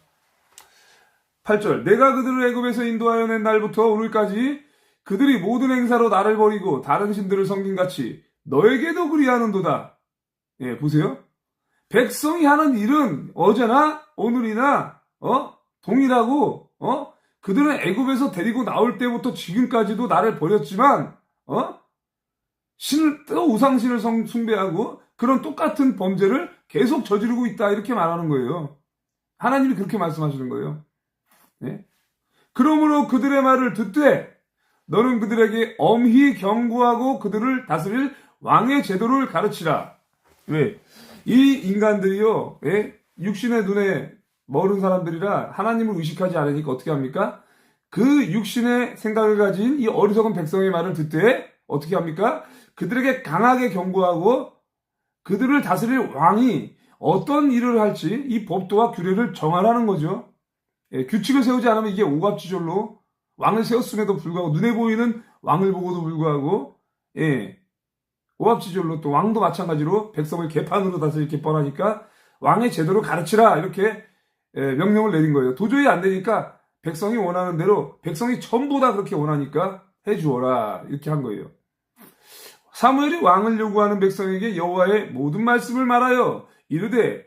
8절 내가 그들을 애굽에서 인도하여 낸 날부터 오늘까지 그들이 모든 행사로 나를 버리고 다른 신들을 섬긴같이 너에게도 그리하는도다. 예, 보세요. 백성이 하는 일은 어제나 오늘이나 동일하고 그들은 애굽에서 데리고 나올 때부터 지금까지도 나를 버렸지만 신을 또 우상신을 숭배하고 그런 똑같은 범죄를 계속 저지르고 있다 이렇게 말하는 거예요. 하나님이 그렇게 말씀하시는 거예요. 네? 그러므로 그들의 말을 듣되 너는 그들에게 엄히 경고하고 그들을 다스릴 왕의 제도를 가르치라. 왜? 이 인간들이요, 육신의 눈에 멀은 사람들이라 하나님을 의식하지 않으니까 어떻게 합니까? 그 육신의 생각을 가진 이 어리석은 백성의 말을 듣되 어떻게 합니까? 그들에게 강하게 경고하고 그들을 다스릴 왕이 어떤 일을 할지 이 법도와 규례를 정하라는 거죠. 규칙을 세우지 않으면 이게 오갑지졸로 왕을 세웠음에도 불구하고 눈에 보이는 왕을 보고도 불구하고 오합지졸로 또 왕도 마찬가지로 백성을 개판으로 다스리기 뻔하니까 왕의 제도를 가르치라 이렇게 명령을 내린 거예요. 도저히 안 되니까 백성이 원하는 대로 백성이 전부 다 그렇게 원하니까 해주어라 이렇게 한 거예요. 사무엘이 왕을 요구하는 백성에게 여호와의 모든 말씀을 말하여 이르되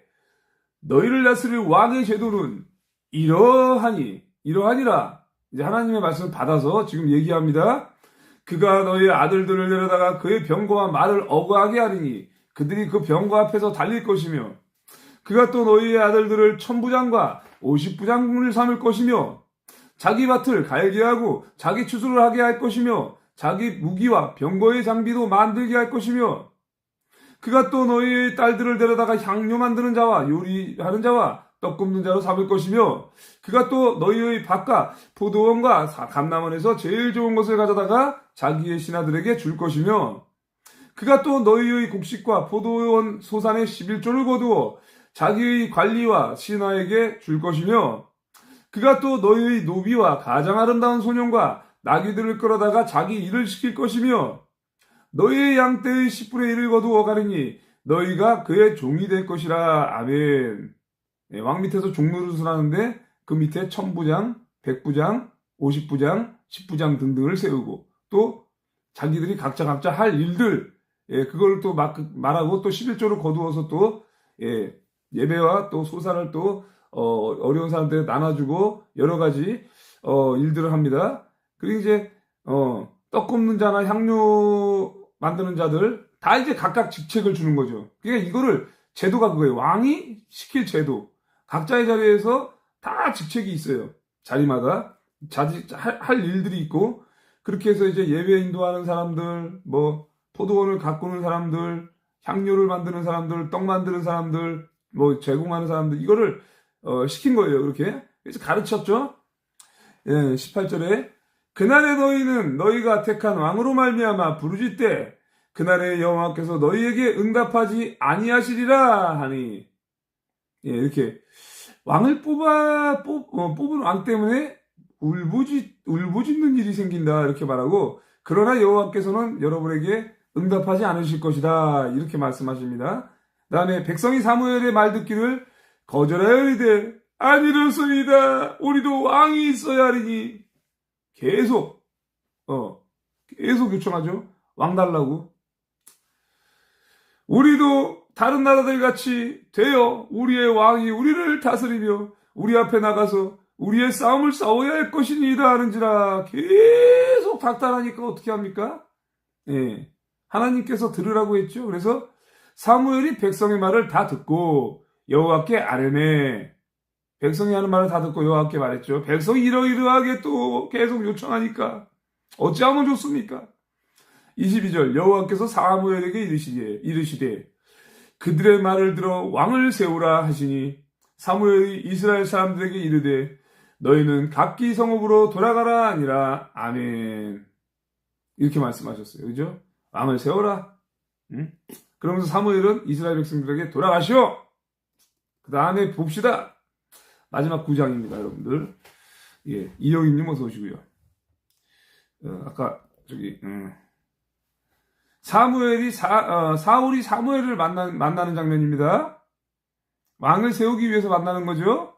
너희를 다스릴 왕의 제도는 이러하니라. 이제 하나님의 말씀을 받아서 지금 얘기합니다. 그가 너희 아들들을 데려다가 그의 병거와 말을 어거하게 하리니 그들이 그 병거 앞에서 달릴 것이며 그가 또 너희의 아들들을 1000부장과 50부장을 삼을 것이며 자기 밭을 갈게 하고 자기 추수를 하게 할 것이며 자기 무기와 병거의 장비도 만들게 할 것이며 그가 또 너희의 딸들을 데려다가 향료 만드는 자와 요리하는 자와 떡 굽는 자로 삼을 것이며 그가 또 너희의 밭과 포도원과 감람원에서 제일 좋은 것을 가져다가 자기의 신하들에게 줄 것이며 그가 또 너희의 곡식과 포도원 소산의 11조를 거두어 자기의 관리와 신하에게 줄 것이며 그가 또 너희의 노비와 가장 아름다운 소년과 나귀들을 끌어다가 자기 일을 시킬 것이며 너희의 양떼의 10분의 1을 거두어 가리니 너희가 그의 종이 될 것이라. 아멘. 네, 왕 밑에서 종노릇을 하는데 그 밑에 1000부장, 100부장, 50부장, 10부장 등등을 세우고 또 자기들이 각자 할 일들 그걸 또 말하고 또 11조를 거두어서 또 예배와 또 소사를 또 어려운 사람들에 나눠주고 여러 가지 일들을 합니다. 그리고 이제 떡 굽는 자나 향료 만드는 자들 다 이제 각각 직책을 주는 거죠. 그러니까 이거를 제도가 그거예요. 왕이 시킬 제도. 각자의 자리에서 다 직책이 있어요. 자리마다 할 일들이 있고 그렇게 해서 이제 예배 인도하는 사람들, 뭐 포도원을 가꾸는 사람들, 향료를 만드는 사람들, 떡 만드는 사람들, 뭐 제공하는 사람들 이거를 시킨 거예요. 그렇게 그래서 가르쳤죠. 18절에 그날에 너희는 너희가 택한 왕으로 말미암아 부르짖되 그날에 여호와께서 너희에게 응답하지 아니하시리라 하니 이렇게 왕을 뽑은 왕 때문에 울부짖는 일이 생긴다 이렇게 말하고 그러나 여호와께서는 여러분에게 응답하지 않으실 것이다 이렇게 말씀하십니다. 그 다음에 백성이 사무엘의 말 듣기를 거절하여 이르되 아니로소이다 우리도 왕이 있어야 하리니 계속 요청하죠. 왕 달라고. 우리도 다른 나라들 같이 되어 우리의 왕이 우리를 다스리며 우리 앞에 나가서 우리의 싸움을 싸워야 할 것이니이다 하는지라. 계속 닥달하니까 어떻게 합니까? 하나님께서 들으라고 했죠. 그래서 사무엘이 백성의 말을 다 듣고 여호와께 아뢰매. 백성이 하는 말을 다 듣고 여호와께 말했죠. 백성이 이러이러하게 또 계속 요청하니까 어찌하면 좋습니까? 22절 여호와께서 사무엘에게 이르시되 그들의 말을 들어 왕을 세우라 하시니 사무엘이 이스라엘 사람들에게 이르되 너희는 각기 성읍으로 돌아가라 아니라. 아멘. 이렇게 말씀하셨어요. 그죠? 왕을 세워라. 그러면서 사무엘은 이스라엘 백성들에게 돌아가시오. 그 다음에 봅시다. 마지막 9장입니다, 여러분들. 이영희님 어서 오시고요. 아까 사울이 사무엘을 만나는 장면입니다. 왕을 세우기 위해서 만나는 거죠.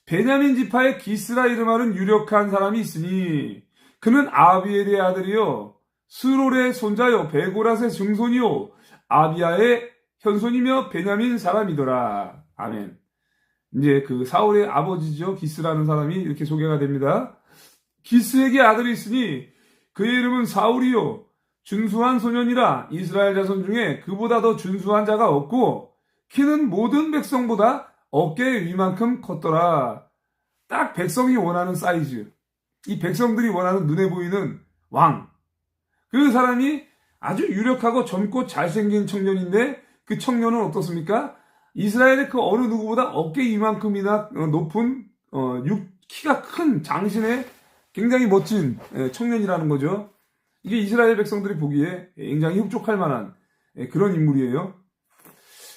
베냐민 지파의 기스라 이름하는 유력한 사람이 있으니 그는 아비엘의 아들이요 스롤의 손자요 베고랏의 증손이요 아비야의 현손이며 베냐민 사람이더라. 아멘. 이제 그 사울의 아버지죠. 기스라는 사람이 이렇게 소개가 됩니다. 기스에게 아들이 있으니 그의 이름은 사울이요 준수한 소년이라. 이스라엘 자손 중에 그보다 더 준수한 자가 없고 키는 모든 백성보다 어깨 위만큼 컸더라. 딱 백성이 원하는 사이즈. 이 백성들이 원하는 눈에 보이는 왕. 그 사람이 아주 유력하고 젊고 잘생긴 청년인데 그 청년은 어떻습니까? 이스라엘의 그 어느 누구보다 어깨 이만큼이나 높은 키가 큰 장신의 굉장히 멋진 청년이라는 거죠. 이게 이스라엘 백성들이 보기에 굉장히 흡족할 만한 그런 인물이에요.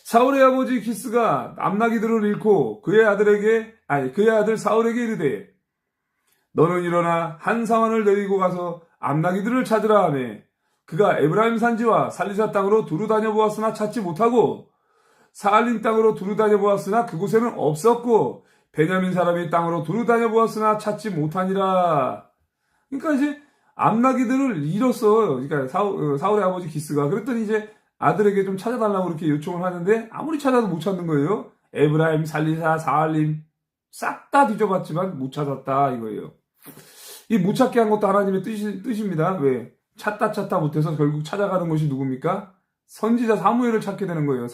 사울의 아버지 기스가 암나기들을 잃고 그의 아들 사울에게 이르되 너는 일어나 한 사환을 데리고 가서 암나기들을 찾으라 하매 그가 에브라임 산지와 살리사 땅으로 두루 다녀보았으나 찾지 못하고 사알림 땅으로 두루 다녀보았으나 그곳에는 없었고 베냐민 사람의 땅으로 두루 다녀보았으나 찾지 못하니라. 그러니까 이제 암나기들을 잃었어. 그러니까 사울의 아버지 기스가. 그랬더니 이제 아들에게 좀 찾아달라고 이렇게 요청을 하는데 아무리 찾아도 못 찾는 거예요. 에브라임, 살리사, 사알림 싹 다 뒤져봤지만 못 찾았다 이거예요. 이 못 찾게 한 것도 하나님의 뜻입니다. 왜? 찾다 못해서 결국 찾아가는 것이 누굽니까? 선지자 사무엘을 찾게 되는 거예요.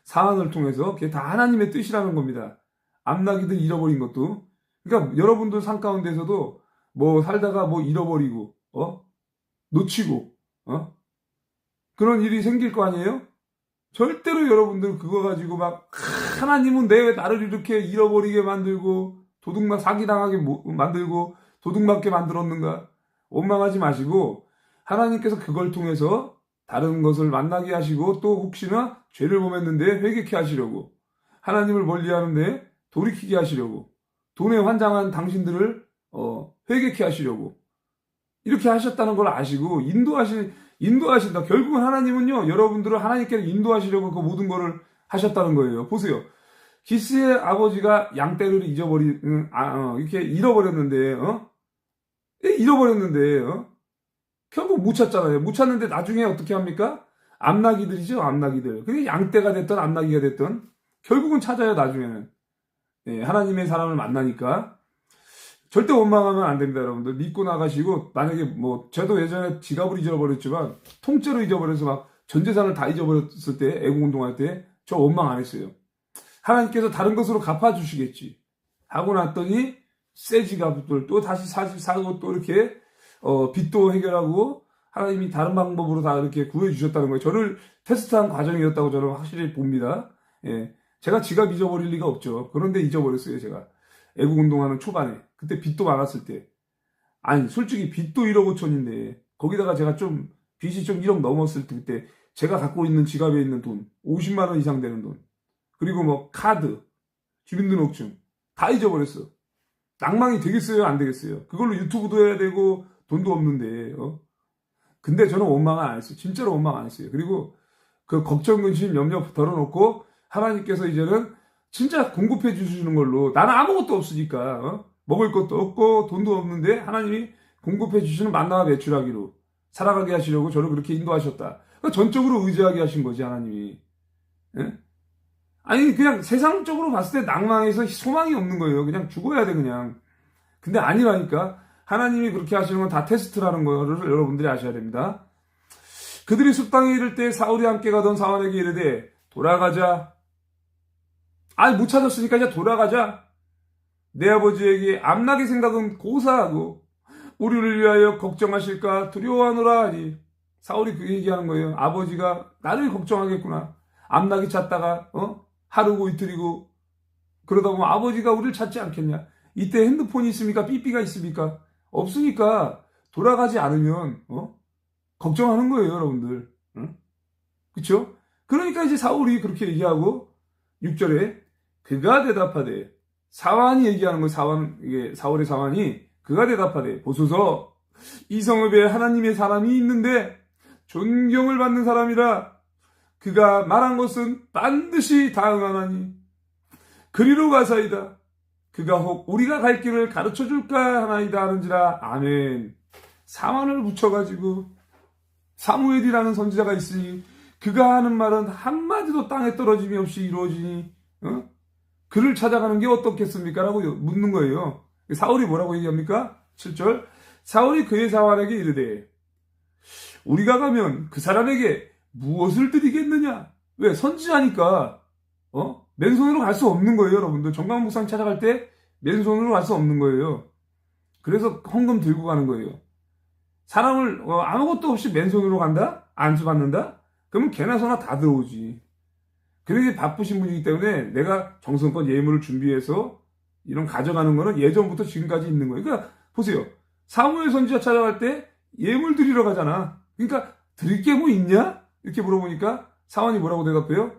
사안을 통해서. 그게 다 하나님의 뜻이라는 겁니다. 암나기들 잃어버린 것도. 그러니까 여러분들 삶 가운데서도 뭐 살다가 뭐 잃어버리고 놓치고 그런 일이 생길 거 아니에요? 절대로 여러분들 그거 가지고 막 하나님은 내 나를 이렇게 잃어버리게 만들고 도둑만 사기당하게 만들고 도둑맞게 만들었는가? 원망하지 마시고 하나님께서 그걸 통해서 다른 것을 만나게 하시고 또 혹시나 죄를 범했는데 회개케 하시려고 하나님을 멀리하는데 돌이키게 하시려고 돈에 환장한 당신들을 회개케 하시려고 이렇게 하셨다는 걸 아시고 인도하신다. 결국은 하나님은요, 여러분들을 하나님께로 인도하시려고 그 모든 거를 하셨다는 거예요. 보세요. 기스의 아버지가 양떼를 이렇게 잃어버렸는데, 결국 못 찾잖아요. 못 찾는데 나중에 어떻게 합니까? 암나기들이죠, 암나기들. 그게 양떼가 됐던 암나기가 됐던 결국은 찾아요, 나중에는. 예, 하나님의 사람을 만나니까. 절대 원망하면 안 됩니다, 여러분들. 믿고 나가시고, 만약에 저도 예전에 지갑을 잊어버렸지만, 통째로 잊어버려서 막 전 재산을 다 잊어버렸을 때, 애국운동할 때, 저 원망 안 했어요. 하나님께서 다른 것으로 갚아주시겠지. 하고 났더니, 새 지갑들 또 다시 사고 또 이렇게, 빚도 해결하고, 하나님이 다른 방법으로 다 이렇게 구해주셨다는 거예요. 저를 테스트한 과정이었다고 저는 확실히 봅니다. 예. 제가 지갑 잊어버릴 리가 없죠. 그런데 잊어버렸어요, 제가. 애국운동하는 초반에. 그때 빚도 많았을 때. 아니, 솔직히 빚도 1억 5천인데, 거기다가 제가 빚이 좀 1억 넘었을 때, 그때 제가 갖고 있는 지갑에 있는 돈, 50만원 이상 되는 돈, 그리고 카드, 주민등록증, 다 잊어버렸어. 낭망이 되겠어요, 안 되겠어요? 그걸로 유튜브도 해야 되고, 돈도 없는데, 근데 저는 원망은 안 했어요. 진짜로 원망 안 했어요. 그리고 그 걱정, 근심, 염려 덜어놓고, 하나님께서 이제는 진짜 공급해 주시는 걸로, 나는 아무것도 없으니까, 먹을 것도 없고 돈도 없는데 하나님이 공급해 주시는 만나와 매출하기로 살아가게 하시려고 저를 그렇게 인도하셨다. 그러니까 전적으로 의지하게 하신 거지, 하나님이. 예? 아니, 그냥 세상적으로 봤을 때 낭망해서 소망이 없는 거예요. 그냥 죽어야 돼, 그냥. 근데 아니라니까. 하나님이 그렇게 하시는 건 다 테스트라는 거를 여러분들이 아셔야 됩니다. 그들이 숲땅에 이를 때 사울이 함께 가던 사환에게 이르되 돌아가자. 못 찾았으니까 이제 돌아가자. 내 아버지에게 암나기 생각은 고사하고 우리를 위하여 걱정하실까 두려워하노라 하니 사울이 그 얘기하는 거예요. 아버지가 나를 걱정하겠구나. 암나기 찾다가 하루고 이틀이고 그러다 보면 아버지가 우리를 찾지 않겠냐. 이때 핸드폰이 있습니까? 삐삐가 있습니까? 없으니까 돌아가지 않으면 걱정하는 거예요, 여러분들. 그쵸? 그러니까 이제 사울이 그렇게 얘기하고 6절에 그가 대답하되 사환이 얘기하는 거예요. 이게 사울의 사환이 그가 대답하되 보소서 이 성읍에 하나님의 사람이 있는데 존경을 받는 사람이라 그가 말한 것은 반드시 다 응하나니 그리로 가사이다. 그가 혹 우리가 갈 길을 가르쳐 줄까 하나이다 하는지라. 아멘. 사환을 붙여가지고 사무엘이라는 선지자가 있으니 그가 하는 말은 한마디도 땅에 떨어짐이 없이 이루어지니 그를 찾아가는 게 어떻겠습니까? 라고 묻는 거예요. 사울이 뭐라고 얘기합니까? 7절. 사울이 그의 사환에게 이르되 우리가 가면 그 사람에게 무엇을 드리겠느냐? 왜? 선지자니까 맨손으로 갈 수 없는 거예요, 여러분들. 정강 목상 찾아갈 때 맨손으로 갈 수 없는 거예요. 그래서 헌금 들고 가는 거예요. 사람을 아무것도 없이 맨손으로 간다? 안수받는다? 그러면 개나 소나 다 들어오지. 그렇게 바쁘신 분이기 때문에 내가 정성껏 예물을 준비해서 이런 가져가는 거는 예전부터 지금까지 있는 거예요. 그러니까 보세요. 사무엘 선지자 찾아갈 때 예물 드리러 가잖아. 그러니까 드릴 게 뭐 있냐? 이렇게 물어보니까 사환이 뭐라고 대답해요?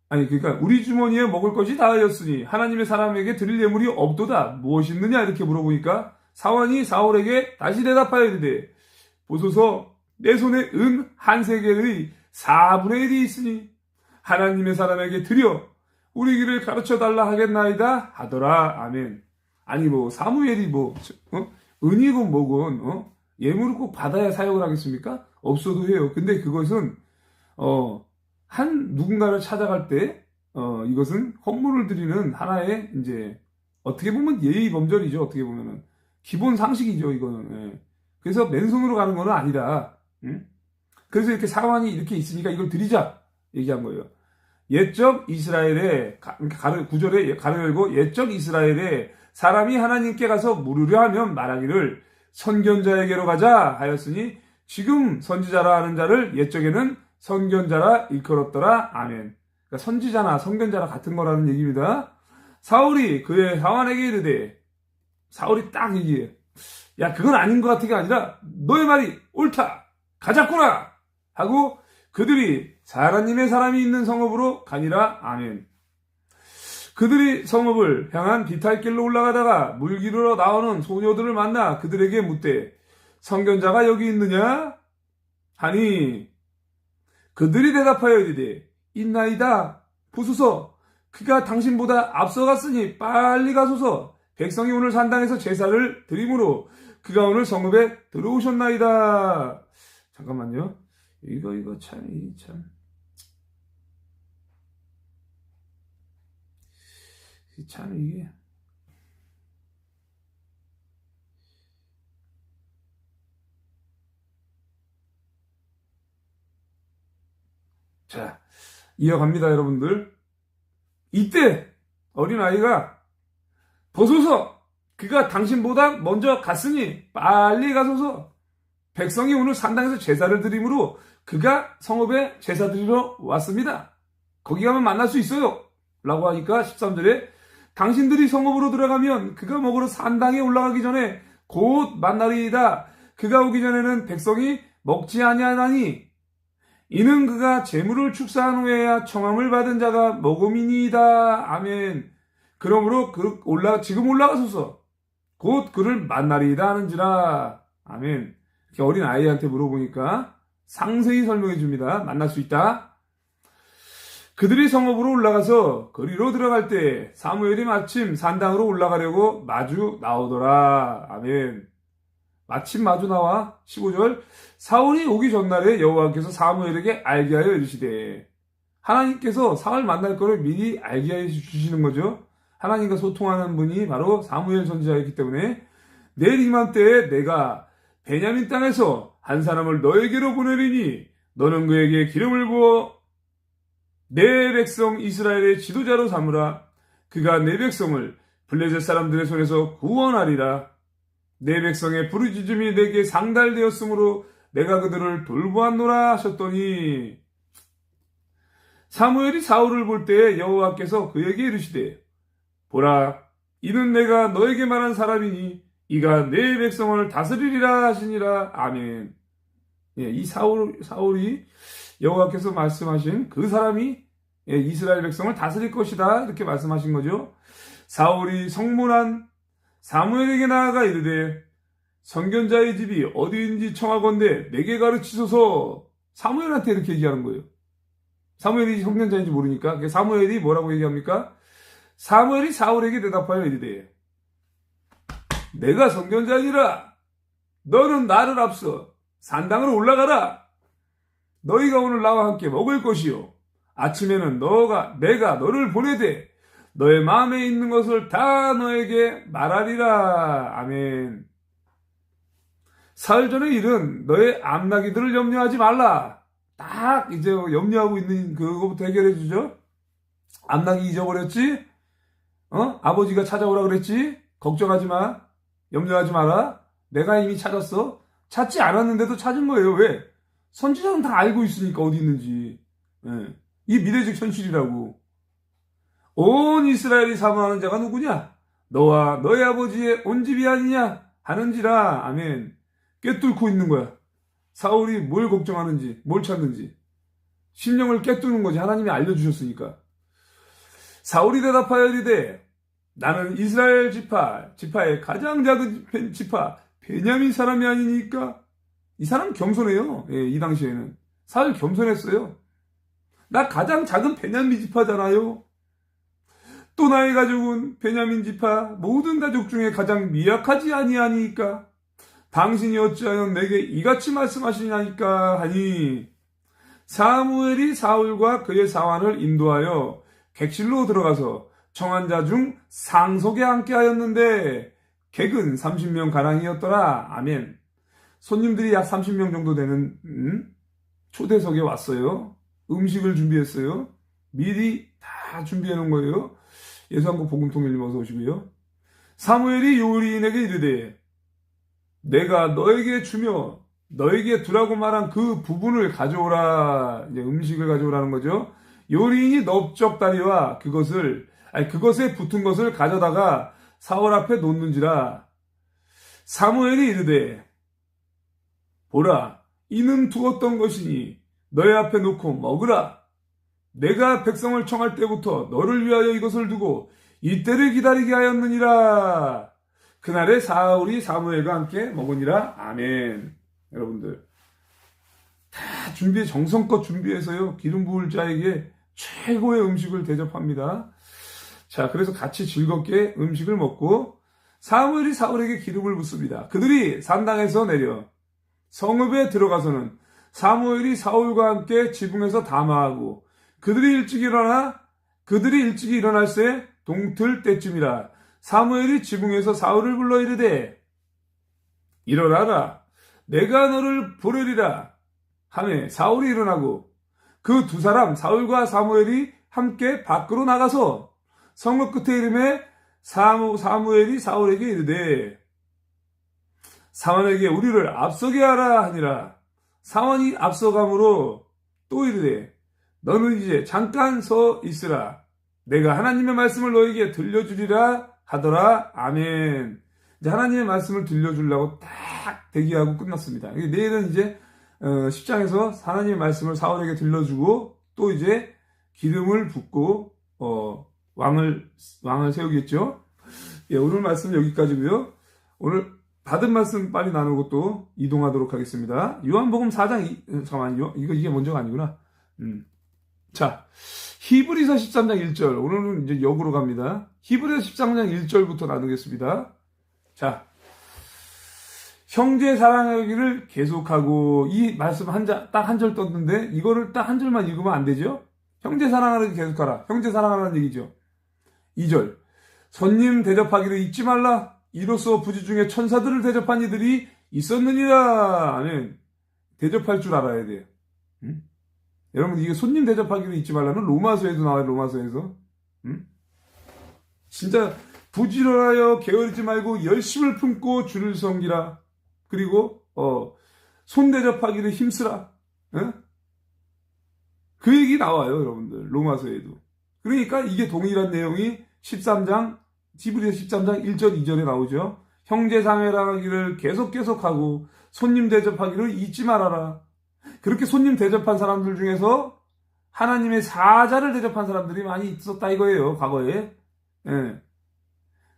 그러니까 우리 주머니에 먹을 것이 다하였으니 하나님의 사람에게 드릴 예물이 없도다. 무엇이 있느냐? 이렇게 물어보니까 사환이 사울에게 다시 대답하여 이르되 보소서 내 손에 은 한 세겔의 4분의 1이 있으니 하나님의 사람에게 드려 우리 길을 가르쳐달라 하겠나이다 하더라. 아멘. 사무엘이 은이건 뭐건 예물을 꼭 받아야 사역을 하겠습니까? 없어도 해요. 근데 그것은 누군가를 찾아갈 때 이것은 헌물을 드리는 하나의 이제 어떻게 보면 예의 범절이죠. 어떻게 보면은 기본 상식이죠. 이거는. 예. 그래서 맨손으로 가는 건 아니다. 그래서 이렇게 사환이 이렇게 있으니까 이걸 드리자 얘기한 거예요. 옛적 이스라엘에 9절에 가로 열고 옛적 이스라엘에 사람이 하나님께 가서 물으려 하면 말하기를 선견자에게로 가자 하였으니 지금 선지자라 하는 자를 옛적에는 선견자라 일컬었더라. 아멘. 그러니까 그러니까 선지자나 선견자나 같은 거라는 얘기입니다. 사울이 그의 사환에게 이르되, 사울이 딱 얘기해. 야, 그건 아닌 것 같은 게 아니라 너의 말이 옳다. 가자꾸나 하고 그들이 하나님의 사람이 있는 성읍으로 가니라. 아멘. 그들이 성읍을 향한 비탈길로 올라가다가 물기르러 나오는 소녀들을 만나 그들에게 묻되, 선견자가 여기 있느냐 하니, 그들이 대답하여 이르되, 있나이다. 보소서, 그가 당신보다 앞서갔으니 빨리 가소서. 백성이 오늘 산당에서 제사를 드림으로 그가 오늘 성읍에 들어오셨나이다. 잠깐만요. 이거 참 이게. 자, 이어갑니다, 여러분들. 이때 어린아이가, 보소서, 그가 당신보다 먼저 갔으니 빨리 가소서. 백성이 오늘 산당에서 제사를 드림으로 그가 성읍에 제사 드리러 왔습니다. 거기 가면 만날 수 있어요. 라고 하니까 13절에, 당신들이 성읍으로 들어가면 그가 먹으러 산당에 올라가기 전에 곧 만나리이다. 그가 오기 전에는 백성이 먹지 아니하나니 이는 그가 재물을 축사한 후에야 청함을 받은 자가 먹음이니이다. 아멘. 그러므로 지금 올라가소서. 곧 그를 만나리이다 하는지라. 아멘. 이렇게 어린 아이한테 물어보니까 상세히 설명해 줍니다. 만날 수 있다. 그들이 성읍으로 올라가서 거리로 들어갈 때 사무엘이 마침 산당으로 올라가려고 마주 나오더라. 아멘. 마침 마주 나와. 15절, 사울이 오기 전날에 여호와께서 사무엘에게 알게 하여 이르시되, 하나님께서 사울 만날 거를 미리 알게 하여 주시는 거죠. 하나님과 소통하는 분이 바로 사무엘 선지자였기 때문에, 내일 이맘때에 내가 베냐민 땅에서 한 사람을 너에게로 보내리니 너는 그에게 기름을 부어 내 백성 이스라엘의 지도자로 삼으라. 그가 내 백성을 블레셋 사람들의 손에서 구원하리라. 내 백성의 부르짖음이 내게 상달되었으므로 내가 그들을 돌보았노라 하셨더니, 사무엘이 사울을 볼 때에 여호와께서 그에게 이르시되, 보라, 이는 내가 너에게 말한 사람이니 이가 내 백성을 다스리리라 하시니라. 아멘. 예, 이 사울이 여호와께서 말씀하신 그 사람이 이스라엘 백성을 다스릴 것이다, 이렇게 말씀하신 거죠. 사울이 성문한 사무엘에게 나아가 이르되, 선견자의 집이 어디인지 청하건대 내게 가르치소서. 사무엘한테 이렇게 얘기하는 거예요. 사무엘이 선견자인지 모르니까. 사무엘이 뭐라고 얘기합니까? 사무엘이 사울에게 대답하여 이르되, 내가 선견자니라. 너는 나를 앞서 산당으로 올라가라. 너희가 오늘 나와 함께 먹을 것이요, 아침에는 내가 너를 보내되 너의 마음에 있는 것을 다 너에게 말하리라. 아멘. 사흘 전의 일은 너의 암나기들을 염려하지 말라. 딱 이제 염려하고 있는 그거부터 해결해 주죠. 암나기 잊어버렸지? 아버지가 찾아오라 그랬지? 걱정하지 마. 염려하지 마라. 내가 이미 찾았어. 찾지 않았는데도 찾은 거예요. 왜? 선지자는 다 알고 있으니까 어디 있는지. 예. 이 미래적 현실이라고. 온 이스라엘이 사모하는 자가 누구냐? 너와 너의 아버지의 온 집이 아니냐? 하는지라. 아멘. 꿰뚫고 있는 거야. 사울이 뭘 걱정하는지, 뭘 찾는지. 심령을 꿰뚫는 거지. 하나님이 알려주셨으니까. 사울이 대답하여 이르되, 나는 이스라엘 지파의 가장 작은 지파 베냐민 사람이 아니니까. 이 사람 겸손해요. 예, 이 당시에는. 사울 겸손했어요. 나 가장 작은 베냐민 지파잖아요. 또 나의 가족은 베냐민 지파 모든 가족 중에 가장 미약하지 아니하니까 당신이 어찌하여 내게 이같이 말씀하시냐니까 하니, 사무엘이 사울과 그의 사환을 인도하여 객실로 들어가서 청한 자 중 상석에 앉게 하였는데 객은 30명 가량이었더라. 아멘. 손님들이 약 30명 정도 되는 초대석에 왔어요. 음식을 준비했어요. 미리 다 준비해 놓은 거예요. 예수한국 복음통일님 어서 오시고요. 사무엘이 요리인에게 이르되, 내가 너에게 주며 너에게 두라고 말한 그 부분을 가져오라. 이제 음식을 가져오라는 거죠. 요리인이 넓적다리와 그것에 붙은 것을 가져다가 사울 앞에 놓는지라. 사무엘이 이르되 보라, 이는 두었던 것이니 너희 앞에 놓고 먹으라. 내가 백성을 청할 때부터 너를 위하여 이것을 두고 이때를 기다리게 하였느니라. 그날에 사울이 사무엘과 함께 먹으니라. 아멘. 여러분들 다 정성껏 준비해서요, 기름 부을 자에게 최고의 음식을 대접합니다. 자, 그래서 같이 즐겁게 음식을 먹고 사무엘이 사울에게 기름을 붓습니다. 그들이 산당에서 내려 성읍에 들어가서는 사무엘이 사울과 함께 지붕에서 담화하고 그들이 일찍 일어날 새 동틀 때쯤이라. 사무엘이 지붕에서 사울을 불러 이르되 일어나라, 내가 너를 보내리라 하매 사울이 일어나고 그 두 사람 사울과 사무엘이 함께 밖으로 나가서 성읍 끝에 이름에 사무엘이 사울에게 이르되 사원에게 우리를 앞서게 하라 하니라. 사원이 앞서감으로 또 이르되 너는 이제 잠깐 서 있으라, 내가 하나님의 말씀을 너에게 들려주리라 하더라. 아멘. 이제 하나님의 말씀을 들려주려고 딱 대기하고 끝났습니다. 내일은 이제 10장에서 하나님의 말씀을 사울에게 들려주고 또 이제 기름을 붓고 왕을 세우겠죠. 예, 오늘 말씀은 여기까지고요. 오늘 받은 말씀 빨리 나누고 또 이동하도록 하겠습니다. 요한복음 4장 잠깐만요. 이게 먼저가 아니구나. 자, 히브리서 13장 1절. 오늘은 이제 역으로 갑니다. 히브리서 13장 1절부터 나누겠습니다. 자, 형제 사랑하기를 계속하고, 이 말씀 딱 한 절 떴는데 이거를 딱 한 절만 읽으면 안 되죠? 형제 사랑하기를 계속하라. 형제 사랑하라는 얘기죠. 2절. 손님 대접하기를 잊지 말라. 이로써 부지 중에 천사들을 대접한 이들이 있었느니라. 아멘. 대접할 줄 알아야 돼요. 여러분, 이게 손님 대접하기를 잊지 말라는 로마서에도 나와요. 로마서에서. 진짜 부지런하여 게으르지 말고 열심을 품고 주를 섬기라. 그리고 손 대접하기를 힘쓰라. 그 얘기 나와요, 여러분들. 로마서에도. 그러니까 이게 동일한 내용이 히브리서 13장 1절 2절에 나오죠. 형제 자매라기를 계속하고 손님 대접하기를 잊지 말아라. 그렇게 손님 대접한 사람들 중에서 하나님의 사자를 대접한 사람들이 많이 있었다 이거예요, 과거에. 예.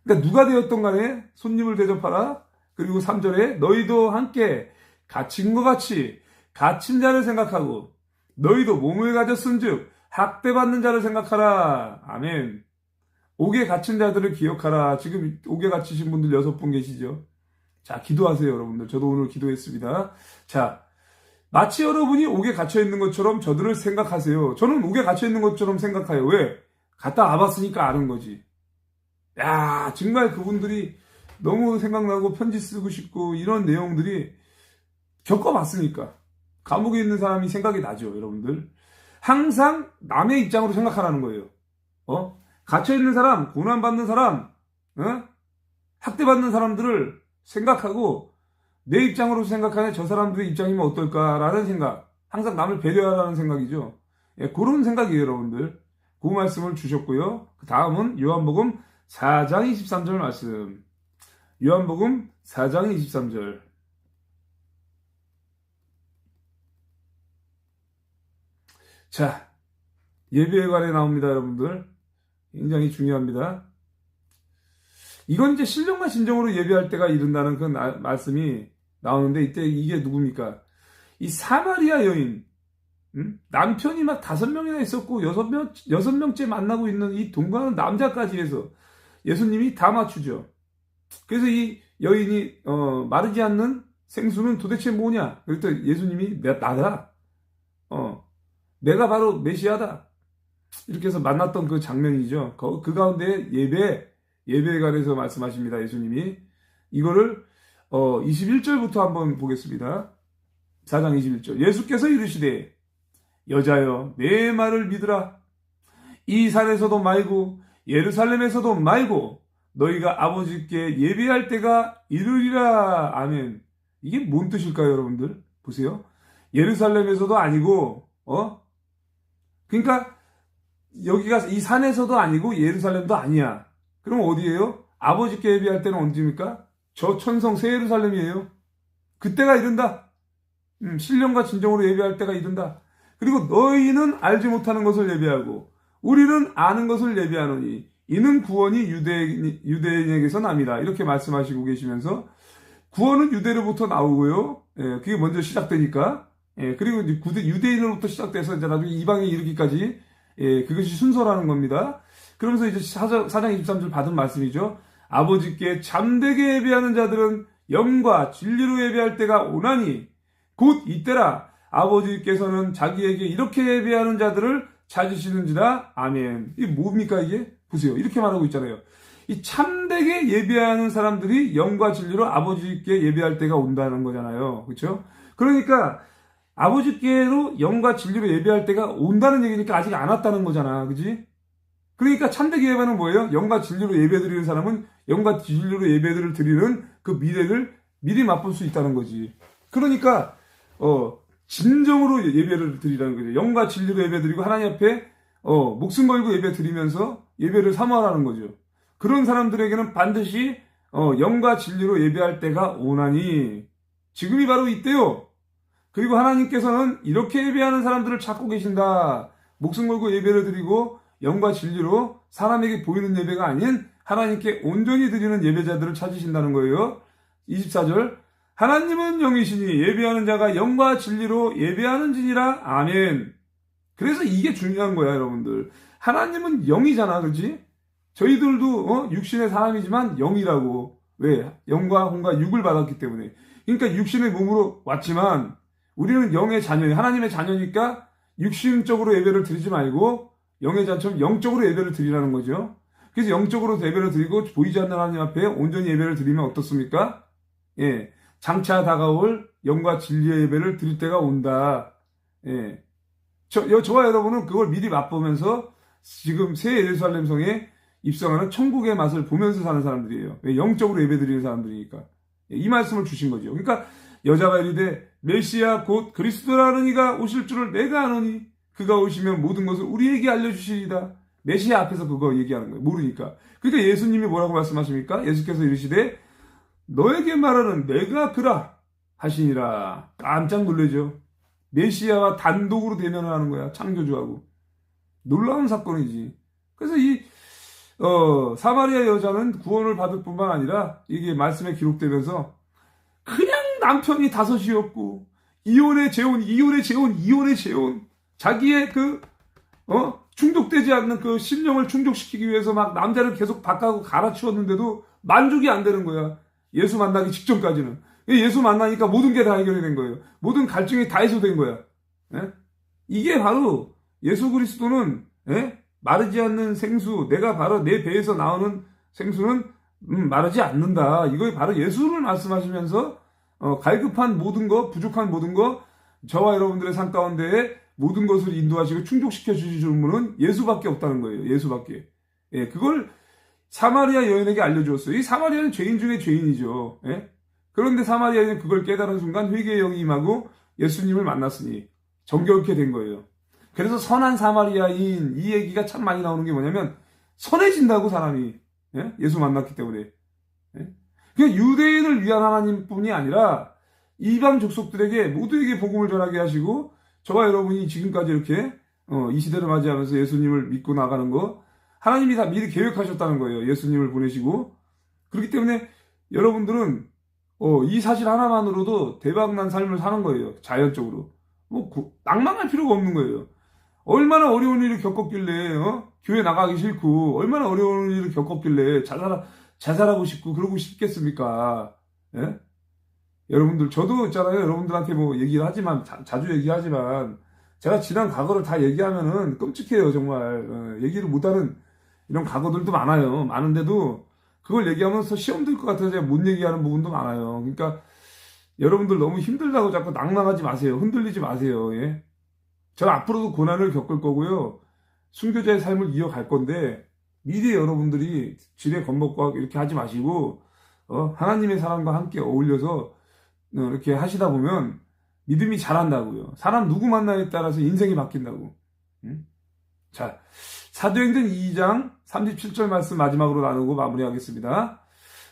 그러니까 누가 되었던 간에 손님을 대접하라. 그리고 3절에 너희도 함께 갇힌 것 같이 갇힌 자를 생각하고 너희도 몸을 가졌은즉 학대받는 자를 생각하라. 아멘. 옥에 갇힌 자들을 기억하라. 지금 옥에 갇히신 분들 6분 계시죠. 자, 기도하세요, 여러분들. 저도 오늘 기도했습니다. 자, 마치 여러분이 옥에 갇혀 있는 것처럼 저들을 생각하세요. 저는 옥에 갇혀 있는 것처럼 생각해요. 왜? 갔다 와봤으니까 아는 거지. 야, 정말 그분들이 너무 생각나고 편지 쓰고 싶고 이런 내용들이 겪어봤으니까. 감옥에 있는 사람이 생각이 나죠, 여러분들. 항상 남의 입장으로 생각하라는 거예요. 갇혀있는 사람, 고난받는 사람, 학대받는 사람들을 생각하고 내 입장으로 생각하는 저 사람들의 입장이면 어떨까라는 생각. 항상 남을 배려하라는 생각이죠. 예, 그런 생각이에요, 여러분들. 그 말씀을 주셨고요. 그 다음은 요한복음 4장 23절 말씀. 요한복음 4장 23절. 자, 예배에 관해 나옵니다, 여러분들. 굉장히 중요합니다. 이건 이제 신령과 진정으로 예배할 때가 이른다는 그 말씀이 나오는데, 이때 이게 누굽니까? 이 사마리아 여인, 남편이 막 5명이나 있었고 6명째 만나고 있는 이 동거하는 남자까지 해서 예수님이 다 맞추죠. 그래서 이 여인이 마르지 않는 생수는 도대체 뭐냐? 그랬더니 예수님이 나다. 내가 바로 메시아다. 이렇게 해서 만났던 그 장면이죠. 그 가운데 예배에 관해서 말씀하십니다. 예수님이. 이거를 21절부터 한번 보겠습니다. 4장 21절. 예수께서 이르시되 여자여 내 말을 믿으라. 이 산에서도 말고 예루살렘에서도 말고 너희가 아버지께 예배할 때가 이르리라. 아멘. 이게 뭔 뜻일까요, 여러분들? 보세요. 예루살렘에서도 아니고 그러니까 여기가 이 산에서도 아니고 예루살렘도 아니야. 그럼 어디예요? 아버지께 예배할 때는 언제입니까? 저 천성 새 예루살렘이에요. 그때가 이른다. 신령과 진정으로 예배할 때가 이른다. 그리고 너희는 알지 못하는 것을 예배하고 우리는 아는 것을 예배하노니 이는 구원이 유대인에게서 남이라. 이렇게 말씀하시고 계시면서 구원은 유대로부터 나오고요. 예, 그게 먼저 시작되니까. 예, 그리고 이제 유대인으로부터 시작돼서 이제 나중에 이방에 이르기까지 예, 그것이 순서라는 겁니다. 그러면서 이제 4장 23절 받은 말씀이죠. 아버지께 잠되게 예배하는 자들은 영과 진리로 예배할 때가 오나니 곧 이때라. 아버지께서는 자기에게 이렇게 예배하는 자들을 찾으시는지라. 아멘. 이게 뭡니까 이게? 보세요. 이렇게 말하고 있잖아요. 이 참되게 예배하는 사람들이 영과 진리로 아버지께 예배할 때가 온다는 거잖아요. 그렇죠? 그러니까 아버지께로 영과 진리로 예배할 때가 온다는 얘기니까 아직 안 왔다는 거잖아. 그지? 그러니까 참되게 예배는 뭐예요? 영과 진리로 예배드리는 사람은 영과 진리로 예배를 드리는 그 미래를 미리 맛볼 수 있다는 거지. 그러니까 진정으로 예배를 드리라는 거죠. 영과 진리로 예배드리고 하나님 앞에 목숨 걸고 예배 드리면서 예배를 사모하라는 거죠. 그런 사람들에게는 반드시 영과 진리로 예배할 때가 오나니 지금이 바로 이때요. 그리고 하나님께서는 이렇게 예배하는 사람들을 찾고 계신다. 목숨 걸고 예배를 드리고 영과 진리로 사람에게 보이는 예배가 아닌 하나님께 온전히 드리는 예배자들을 찾으신다는 거예요. 24절 하나님은 영이시니 예배하는 자가 영과 진리로 예배하는지니라. 아멘. 그래서 이게 중요한 거야 여러분들. 하나님은 영이잖아. 그렇지? 저희들도 육신의 사람이지만 영이라고. 왜? 영과 혼과 육을 받았기 때문에. 그러니까 육신의 몸으로 왔지만 우리는 영의 자녀예요. 하나님의 자녀니까 육신적으로 예배를 드리지 말고 영의 자처럼 영적으로 예배를 드리라는 거죠. 그래서 영적으로 예배를 드리고 보이지 않는 하나님 앞에 온전히 예배를 드리면 어떻습니까? 예, 장차 다가올 영과 진리의 예배를 드릴 때가 온다. 예, 저와 여러분은 그걸 미리 맛보면서 지금 새 예루살렘 성에 입성하는 천국의 맛을 보면서 사는 사람들이에요. 영적으로 예배 드리는 사람들이니까. 이 말씀을 주신 거죠. 그러니까 여자가 이르되 메시아 곧 그리스도라는 이가 오실 줄을 내가 아노니 그가 오시면 모든 것을 우리에게 알려주시리다. 메시아 앞에서 그거 얘기하는 거예요. 모르니까. 그러니까 예수님이 뭐라고 말씀하십니까? 예수께서 이르시되 너에게 말하는 내가 그라 하시니라. 깜짝 놀라죠. 메시아와 단독으로 대면을 하는 거야. 창조주하고. 놀라운 사건이지. 그래서 이 사마리아 여자는 구원을 받을 뿐만 아니라 이게 말씀에 기록되면서 그냥 남편이 다섯이었고 이혼의 재혼 자기의 충족되지 않는 그 심령을 충족시키기 위해서 막 남자를 계속 바꿔고 갈아치웠는데도 만족이 안 되는 거야. 예수 만나기 직전까지는. 예수 만나니까 모든 게 다 해결이 된 거예요. 모든 갈증이 다 해소된 거야. 예? 이게 바로 예수 그리스도는 마르지 않는 생수, 내가 바로 내 배에서 나오는 생수는 마르지 않는다. 이거 바로 예수를 말씀하시면서 갈급한 모든 거, 부족한 모든 거, 저와 여러분들의 삶 가운데에 모든 것을 인도하시고 충족시켜 주시는 분은 예수밖에 없다는 거예요. 예수밖에. 예, 그걸 사마리아 여인에게 알려주었어요. 이 사마리아는 죄인 중에 죄인이죠. 예? 그런데 사마리아 여인은 그걸 깨달은 순간 회개의 영이 임하고 예수님을 만났으니 정결케 된 거예요. 그래서 선한 사마리아인 이 얘기가 참 많이 나오는 게 뭐냐면 선해진다고 사람이. 예? 예수 만났기 때문에. 예? 그냥 유대인을 위한 하나님뿐이 아니라 이방 족속들에게 모두에게 복음을 전하게 하시고 저와 여러분이 지금까지 이렇게 이 시대를 맞이하면서 예수님을 믿고 나가는 거 하나님이 다 미리 계획하셨다는 거예요. 예수님을 보내시고. 그렇기 때문에 여러분들은 이 사실 하나만으로도 대박난 삶을 사는 거예요. 자연적으로. 낭만할 필요가 없는 거예요. 얼마나 어려운 일을 겪었길래 교회 나가기 싫고 얼마나 어려운 일을 겪었길래 자살하고 싶고 그러고 싶겠습니까? 예? 여러분들 저도 있잖아요. 여러분들한테 뭐 얘기를 하지만 자주 얘기하지만 제가 지난 과거를 다 얘기하면은 끔찍해요. 정말 얘기를 못하는 이런 과거들도 많아요. 많은데도 그걸 얘기하면서 시험 들 것 같아서 제가 못 얘기하는 부분도 많아요. 그러니까 여러분들 너무 힘들다고 자꾸 낭망하지 마세요. 흔들리지 마세요. 예? 저는 앞으로도 고난을 겪을 거고요. 순교자의 삶을 이어갈 건데 미리 여러분들이 지레 겁먹고 이렇게 하지 마시고 하나님의 사람과 함께 어울려서 이렇게 하시다 보면 믿음이 자란다고요. 사람 누구 만나에 따라서 인생이 바뀐다고. 자, 사도행전 2장 37절 말씀 마지막으로 나누고 마무리하겠습니다.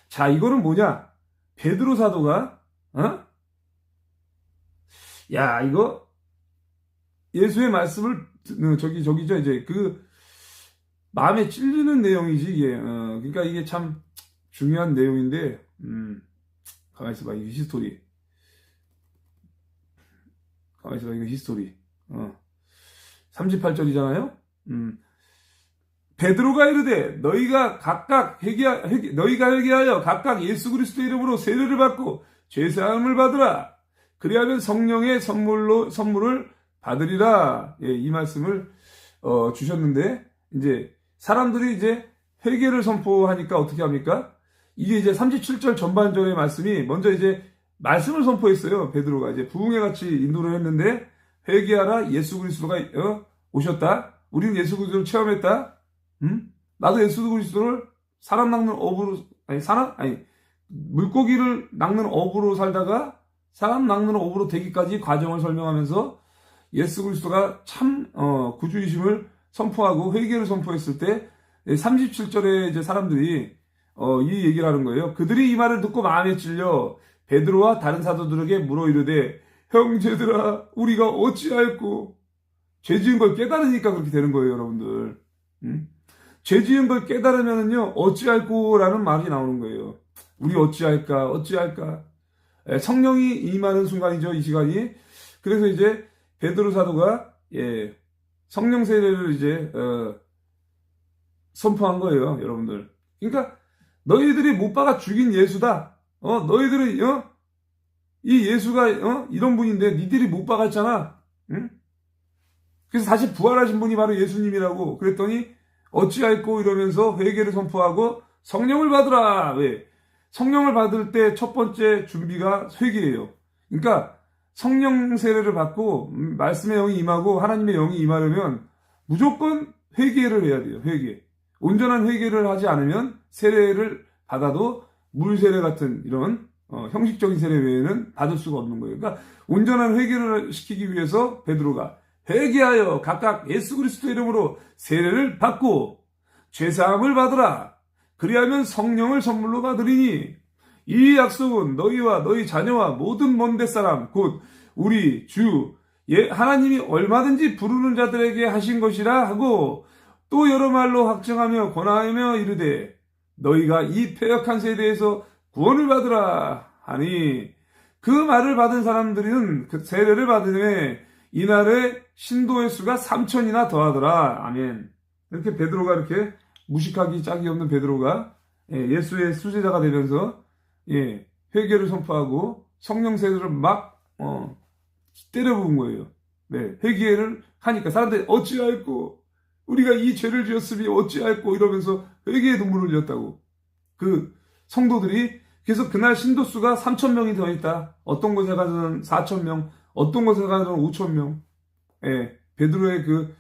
자, 이거는 뭐냐? 베드로 사도가 야, 이거 예수의 말씀을 저기죠 이제 그 마음에 찔리는 내용이지 이게. 그러니까 이게 참 중요한 내용인데 가만히 있어봐. 이거 히스토리. 가만히 있어봐. 이거 히스토리. 38절이잖아요. 베드로가 이르되 너희가 회개하여 각각 예수 그리스도 이름으로 세례를 받고 죄 사함을 받으라. 그리하면 성령의 선물을 받으리라. 예, 이 말씀을 주셨는데 이제 사람들이 이제 회개를 선포하니까 어떻게 합니까? 이게 이제 37절 전반전의 말씀이 먼저 이제 말씀을 선포했어요. 베드로가 이제 부흥회 같이 인도를 했는데 회개하라. 예수 그리스도가 오셨다. 우리는 예수 그리스도를 체험했다. 나도 예수 그리스도를 사람 낚는 업으로 물고기를 낚는 업으로 살다가 사람 낚는 업으로 되기까지 과정을 설명하면서 예수 그리스도가 참 구주이심을 선포하고 회개를 선포했을 때 37절에 이제 사람들이 이 얘기를 하는 거예요. 그들이 이 말을 듣고 마음에 찔려 베드로와 다른 사도들에게 물어 이르되 형제들아 우리가 어찌하였고 죄 지은 걸 깨달으니까 그렇게 되는 거예요, 여러분들. 죄 지은 걸 깨달으면은요 어찌할꼬라는 말이 나오는 거예요. 우리 어찌할까. 성령이 임하는 순간이죠, 이 시간이. 그래서 이제 베드로 사도가 성령 세례를 이제 선포한 거예요, 여러분들. 그러니까 너희들이 못 박아 죽인 예수다. 너희들이 이 예수가 이런 분인데 니들이 못 박았잖아. 응? 그래서 다시 부활하신 분이 바로 예수님이라고 그랬더니 어찌할꼬 이러면서 회개를 선포하고 성령을 받으라. 왜? 성령을 받을 때 첫 번째 준비가 회개예요. 그러니까 성령 세례를 받고 말씀의 영이 임하고 하나님의 영이 임하려면 무조건 회개를 해야 돼요. 회개. 온전한 회개를 하지 않으면 세례를 받아도 물 세례 같은 이런 형식적인 세례 외에는 받을 수가 없는 거예요. 그러니까 온전한 회개를 시키기 위해서 베드로가 회개하여 각각 예수 그리스도 이름으로 세례를 받고 죄사함을 받으라. 그리하면 성령을 선물로 받으리니 이 약속은 너희와 너희 자녀와 모든 먼데 사람 곧 우리 주 하나님이 얼마든지 부르는 자들에게 하신 것이라 하고 또 여러 말로 확증하며 권하며 이르되 너희가 이 패역한 세대에서 구원을 받으라 하니 그 말을 받은 사람들은 그 세례를 받으며 이날에 신도의 수가 3,000이나 더하더라. 아멘. 이렇게 베드로가 이렇게 무식하기 짝이 없는 베드로가 예수의 수제자가 되면서 회개를 선포하고 성령 세례를 막 때려부은 거예요. 네, 회개를 하니까 사람들이 어찌하였고 우리가 이 죄를 지었으니 어찌하였고 이러면서 회개의 눈물을 흘렸다고. 그 성도들이 그래서 그날 신도수가 3,000명이 더 있다. 어떤 곳에 가서는 4,000명, 어떤 곳에 가서는 5,000명. 베드로의 그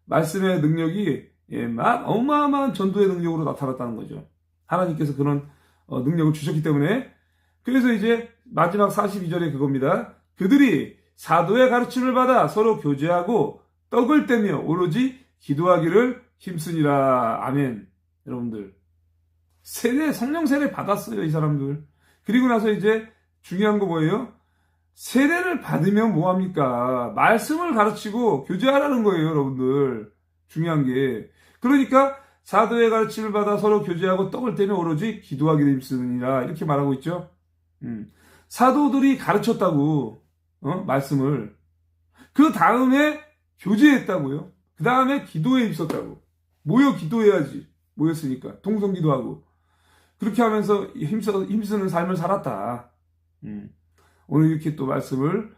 말씀의 능력이 막 어마어마한 전도의 능력으로 나타났다는 거죠. 하나님께서 그런 능력을 주셨기 때문에. 그래서 이제 마지막 42절에 그겁니다. 그들이 사도의 가르침을 받아 서로 교제하고 떡을 떼며 오로지 기도하기를 힘쓰니라. 아멘. 여러분들 성령 세례 받았어요, 이 사람들. 그리고 나서 이제 중요한 거 뭐예요? 세례를 받으면 뭐합니까? 말씀을 가르치고 교제하라는 거예요, 여러분들. 중요한 게. 그러니까 사도의 가르침을 받아 서로 교제하고 떡을 떼며 오로지 기도하기를 힘쓰느니라. 이렇게 말하고 있죠. 사도들이 가르쳤다고, 말씀을. 그 다음에 교제했다고요. 그 다음에 기도에 힘썼다고. 모여 기도해야지. 모였으니까. 동성기도하고. 그렇게 하면서 힘쓰는 삶을 살았다. 오늘 이렇게 또 말씀을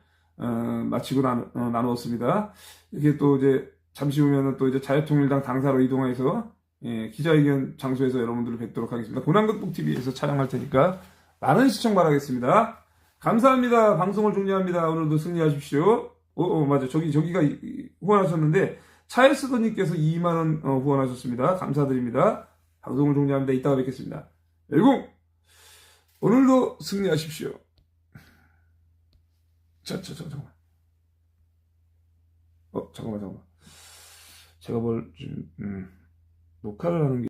마치고 나누었습니다. 이렇게 또 이제 잠시 후면은 또 이제 자유통일당 당사로 이동해서 기자회견 장소에서 여러분들을 뵙도록 하겠습니다. 고난극복TV에서 촬영할 테니까 많은 시청 바라겠습니다. 감사합니다. 방송을 종료합니다. 오늘도 승리하십시오. 맞아. 저기가 후원하셨는데 차에스더님께서 2만원 후원하셨습니다. 감사드립니다. 방송을 종료합니다. 이따가 뵙겠습니다. 열공! 오늘도 승리하십시오. 잠깐만. 잠깐만. 제가 뭘, 녹화를 하는 게